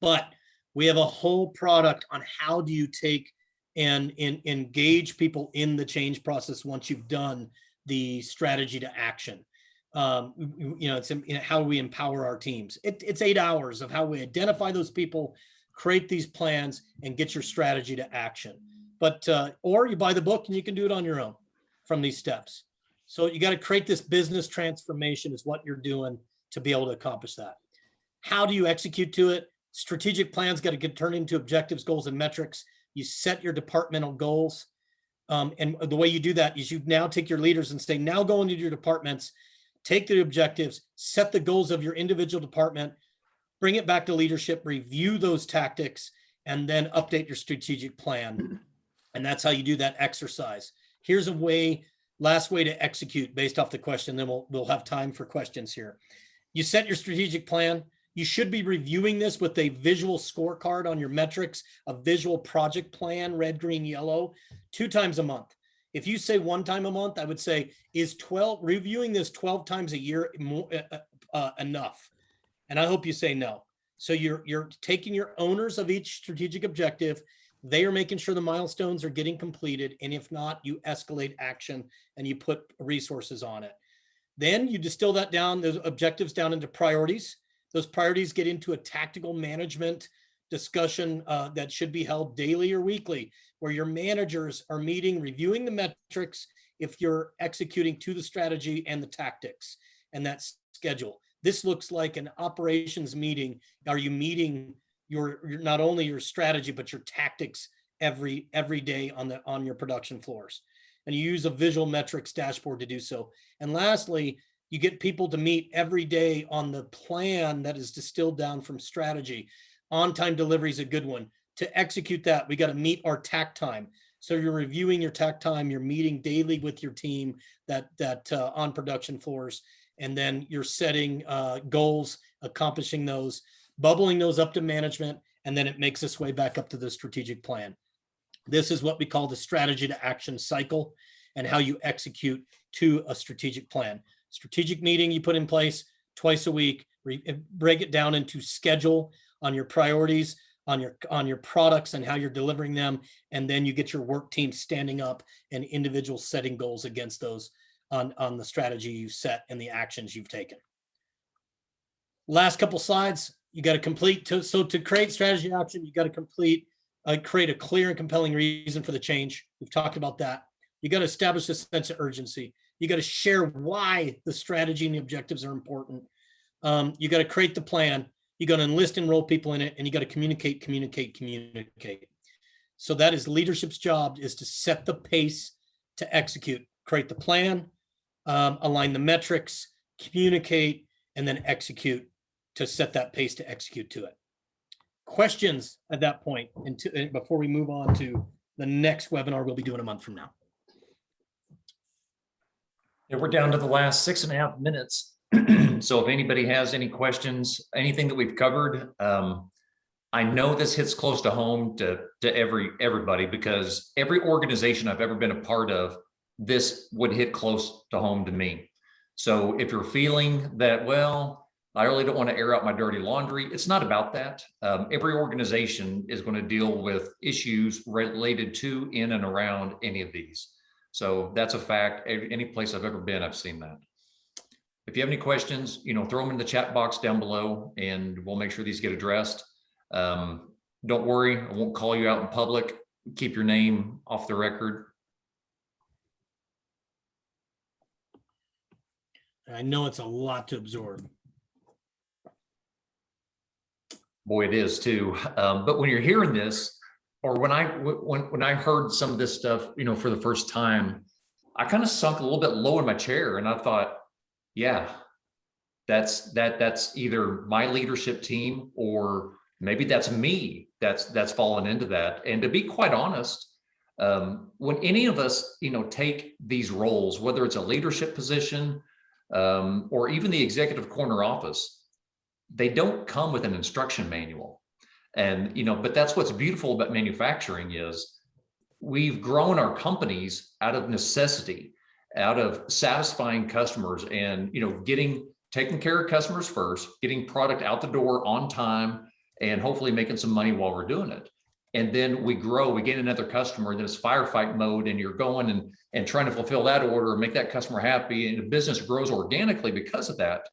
but we have a whole product on how do you take and engage people in the change process once you've done the strategy to action. It's how we empower our teams. It's 8 hours of how we identify those people, create these plans, and get your strategy to action. But or you buy the book and you can do it on your own from these steps. So you got to create this business transformation is what you're doing to be able to accomplish that. How do you execute to it? Strategic plans got to get turned into objectives, goals, and metrics. You set your departmental goals. And the way you do that is you now take your leaders and say, now go into your departments, take the objectives, set the goals of your individual department, bring it back to leadership, review those tactics, and then update your strategic plan. And that's how you do that exercise. Here's a last way to execute based off the question, then we'll have time for questions here. You set your strategic plan. You should be reviewing this with a visual scorecard on your metrics, a visual project plan, red, green, yellow, 2 times a month. If you say 1 time a month, I would say, is reviewing this 12 times a year enough? And I hope you say no. So you're taking your owners of each strategic objective. They are making sure the milestones are getting completed. And if not, you escalate action and you put resources on it. Then you distill that down, those objectives down into priorities. Those priorities get into a tactical management discussion that should be held daily or weekly, where your managers are meeting, reviewing the metrics if you're executing to the strategy and the tactics and that schedule. This looks like an operations meeting. Are you meeting your not only your strategy, but your tactics every day on your production floors? And you use a visual metrics dashboard to do so. And lastly, you get people to meet every day on the plan that is distilled down from strategy. On-time delivery is a good one. To execute that, we got to meet our tact time. So you're reviewing your tact time, you're meeting daily with your team that on production floors, and then you're setting goals, accomplishing those, bubbling those up to management, and then it makes its way back up to the strategic plan. This is what we call the strategy to action cycle and how you execute to a strategic plan. Strategic meeting you put in place twice a week, break it down into schedule on your priorities, on your products and how you're delivering them. And then you get your work team standing up and individuals setting goals against those on the strategy you've set and the actions you've taken. Last couple slides, you got to complete. So to create strategy action, you got to create a clear and compelling reason for the change. We've talked about that. You got to establish a sense of urgency. You got to share why the strategy and the objectives are important. You got to create the plan. You got to enlist and enroll people in it, and you got to communicate. So that is leadership's job, is to set the pace to execute, create the plan, align the metrics, communicate, and then execute to set that pace to execute to it. Questions at that point, before we move on to the next webinar we'll be doing a month from now. Yeah, we're down to the last 6.5 minutes. So if anybody has any questions, anything that we've covered, I know this hits close to home to everybody, because every organization I've ever been a part of, this would hit close to home to me. So if you're feeling that, well, I really don't want to air out my dirty laundry, it's not about that. Every organization is going to deal with issues related to, in and around any of these. So that's a fact. Any place I've ever been, I've seen that. If you have any questions, throw them in the chat box down below and we'll make sure these get addressed. Don't worry, I won't call you out in public. Keep your name off the record. I know it's a lot to absorb. Boy, it is too. But when you're hearing this, or when I heard some of this stuff, for the first time, I kind of sunk a little bit low in my chair, and I thought, yeah, that's either my leadership team, or maybe that's me that's fallen into that. And to be quite honest, when any of us, take these roles, whether it's a leadership position, or even the executive corner office, they don't come with an instruction manual. And, but that's what's beautiful about manufacturing, is we've grown our companies out of necessity, out of satisfying customers and, taking care of customers first, getting product out the door on time, and hopefully making some money while we're doing it. And then we grow, we get another customer, and then it's firefight mode, and you're going and trying to fulfill that order and make that customer happy, and the business grows organically because of that.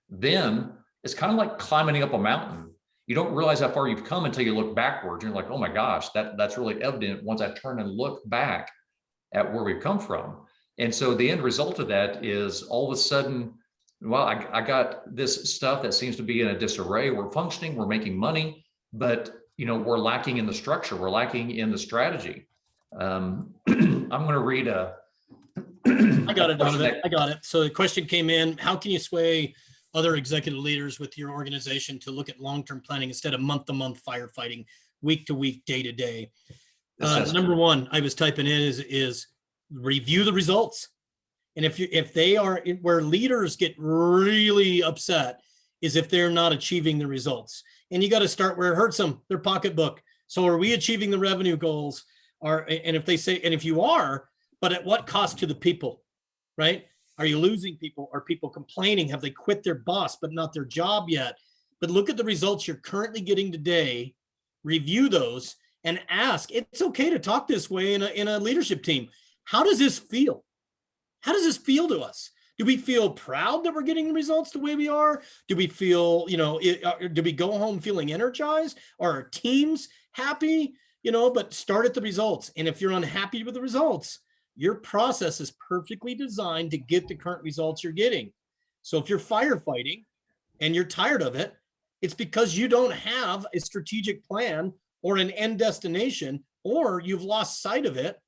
Then it's kind of like climbing up a mountain. You don't realize how far you've come until you look backwards. You're like, oh my gosh, that's really evident once I turn and look back at where we've come from. And so the end result of that is all of a sudden, well, I got this stuff that seems to be in a disarray. We're functioning, we're making money, but we're lacking in the structure, we're lacking in the strategy. I'm going to read I got it, Donovan. I got it. So the question came in: how can you sway other executive leaders with your organization to look at long-term planning instead of month-to-month firefighting, week-to-week, day-to-day? Number one, I was typing in is review the results. And if they are, where leaders get really upset is if they're not achieving the results. And you got to start where it hurts them, their pocketbook. So are we achieving the revenue goals? And if they say, and if you are, but at what cost to the people, right? Are you losing people? Are people complaining? Have they quit their boss, but not their job yet? But look at the results you're currently getting today, review those, and ask. It's okay to talk this way in a leadership team. How does this feel? How does this feel to us? Do we feel proud that we're getting the results the way we are? Do we feel, do we go home feeling energized? Are our teams happy? But start at the results. And if you're unhappy with the results, your process is perfectly designed to get the current results you're getting. So if you're firefighting and you're tired of it, it's because you don't have a strategic plan or an end destination, or you've lost sight of it.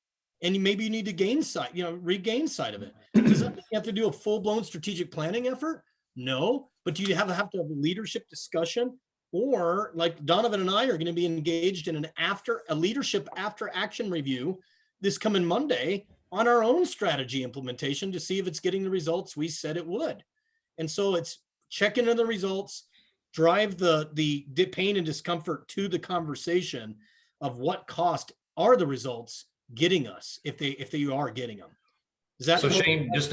And maybe you need to regain sight of it. Does that mean you have to do a full-blown strategic planning effort? No, but do you have to have a leadership discussion? Or like Donovan and I are going to be engaged in a leadership after action review this coming Monday on our own strategy implementation to see if it's getting the results we said it would. And so it's check into the results, drive the pain and discomfort to the conversation of what cost are the results getting us if they are getting them. Is that so Shane? Just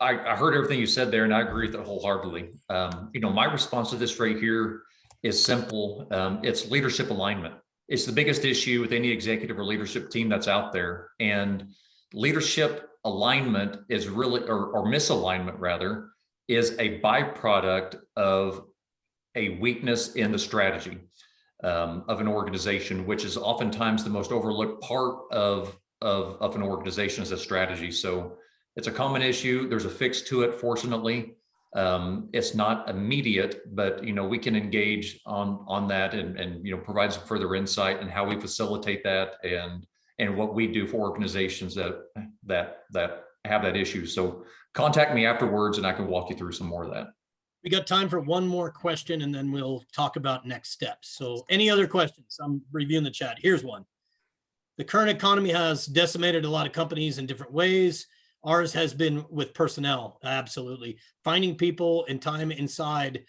I heard everything you said there, and I agree with it wholeheartedly. My response to this right here is simple. It's leadership alignment. It's the biggest issue with any executive or leadership team that's out there. And leadership alignment is really, or misalignment rather, is a byproduct of a weakness in the strategy of an organization, which is oftentimes the most overlooked part of an organization as a strategy. So it's a common issue. There's a fix to it, fortunately. It's not immediate, but we can engage on that and provide some further insight and how we facilitate that and what we do for organizations that have that issue. So contact me afterwards and I can walk you through some more of that. We got time for one more question and then we'll talk about next steps. So any other questions? I'm reviewing the chat. Here's one. The current economy has decimated a lot of companies in different ways. Ours has been with personnel. Absolutely. Finding people and time inside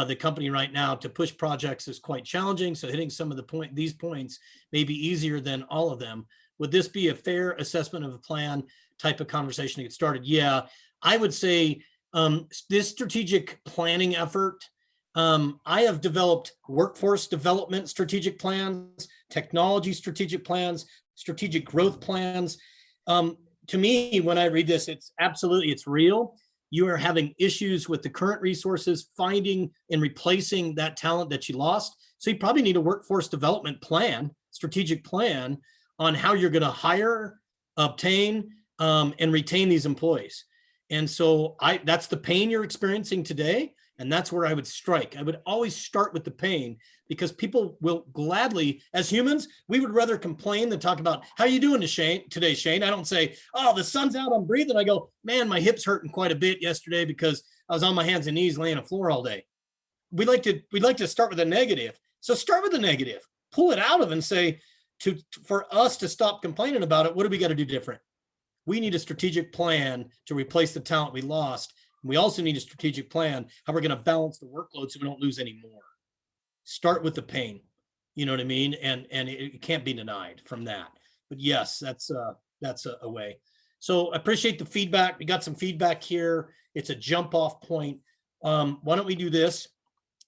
the company right now to push projects is quite challenging. So hitting some of these points may be easier than all of them. Would this be a fair assessment of a plan type of conversation to get started? Yeah, I would say this strategic planning effort, I have developed workforce development strategic plans, technology strategic plans, strategic growth plans. To me, when I read this, it's real. You are having issues with the current resources, finding and replacing that talent that you lost. So you probably need a workforce development plan, strategic plan on how you're going to hire, obtain, and retain these employees. And so that's the pain you're experiencing today. And that's where I would strike. I would always start with the pain because people will gladly, as humans, we would rather complain than talk about how you doing today, Shane. I don't say, oh, the sun's out, I'm breathing. I go, man, my hip's hurting quite a bit yesterday because I was on my hands and knees laying on the floor all day. We'd like to start with a negative. So start with the negative, pull it out of and say, for us to stop complaining about it, what do we got to do different? We need a strategic plan to replace the talent we lost. We also need a strategic plan how we're going to balance the workload so we don't lose any more. Start with the pain, you know what I mean? And it can't be denied from that. But yes, that's a way. So I appreciate the feedback. We got some feedback here. It's a jump off point. Why don't we do this?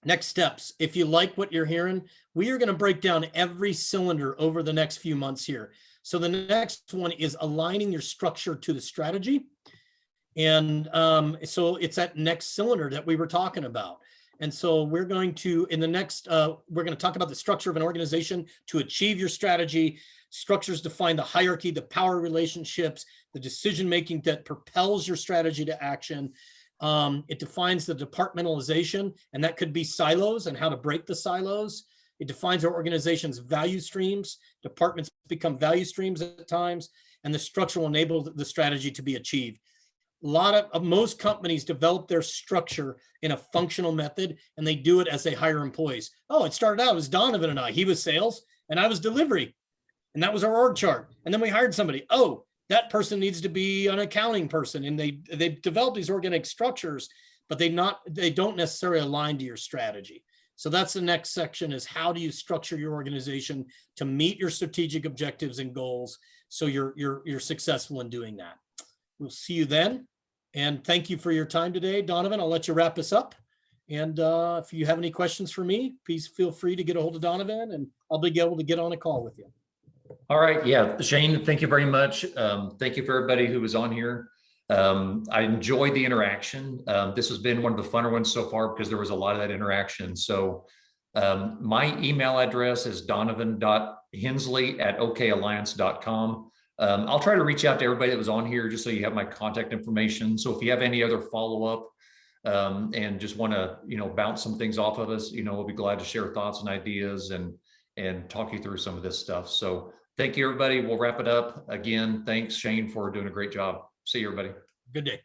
Next steps. If you like what you're hearing, we are going to break down every cylinder over the next few months here. So the next one is aligning your structure to the strategy. And so it's that next cylinder that we were talking about. And so we're going to, in the next, we're going to talk about the structure of an organization to achieve your strategy. Structures define the hierarchy, the power relationships, the decision-making that propels your strategy to action. It defines the departmentalization, and that could be silos and how to break the silos. It defines our organization's value streams. Departments become value streams at times, and the structure will enable the strategy to be achieved. Most companies develop their structure in a functional method, and they do it as they hire employees. Oh, it started out as Donovan and I. He was sales, and I was delivery, and that was our org chart. And then we hired somebody. Oh, that person needs to be an accounting person, and they develop these organic structures, but they don't necessarily align to your strategy. So that's the next section: is how do you structure your organization to meet your strategic objectives and goals, so you're successful in doing that. We'll see you then. And thank you for your time today, Donovan. I'll let you wrap us up. And if you have any questions for me, please feel free to get a hold of Donovan, and I'll be able to get on a call with you. All right. Yeah. Shane, thank you very much. Thank you for everybody who was on here. I enjoyed the interaction. This has been one of the funner ones so far because there was a lot of that interaction. So my email address is donovan.hensley@okalliance.com. I'll try to reach out to everybody that was on here just so you have my contact information. So if you have any other follow-up and just want to, bounce some things off of us, we'll be glad to share thoughts and ideas and talk you through some of this stuff. So thank you, everybody. We'll wrap it up. Again, thanks, Shane, for doing a great job. See you, everybody. Good day.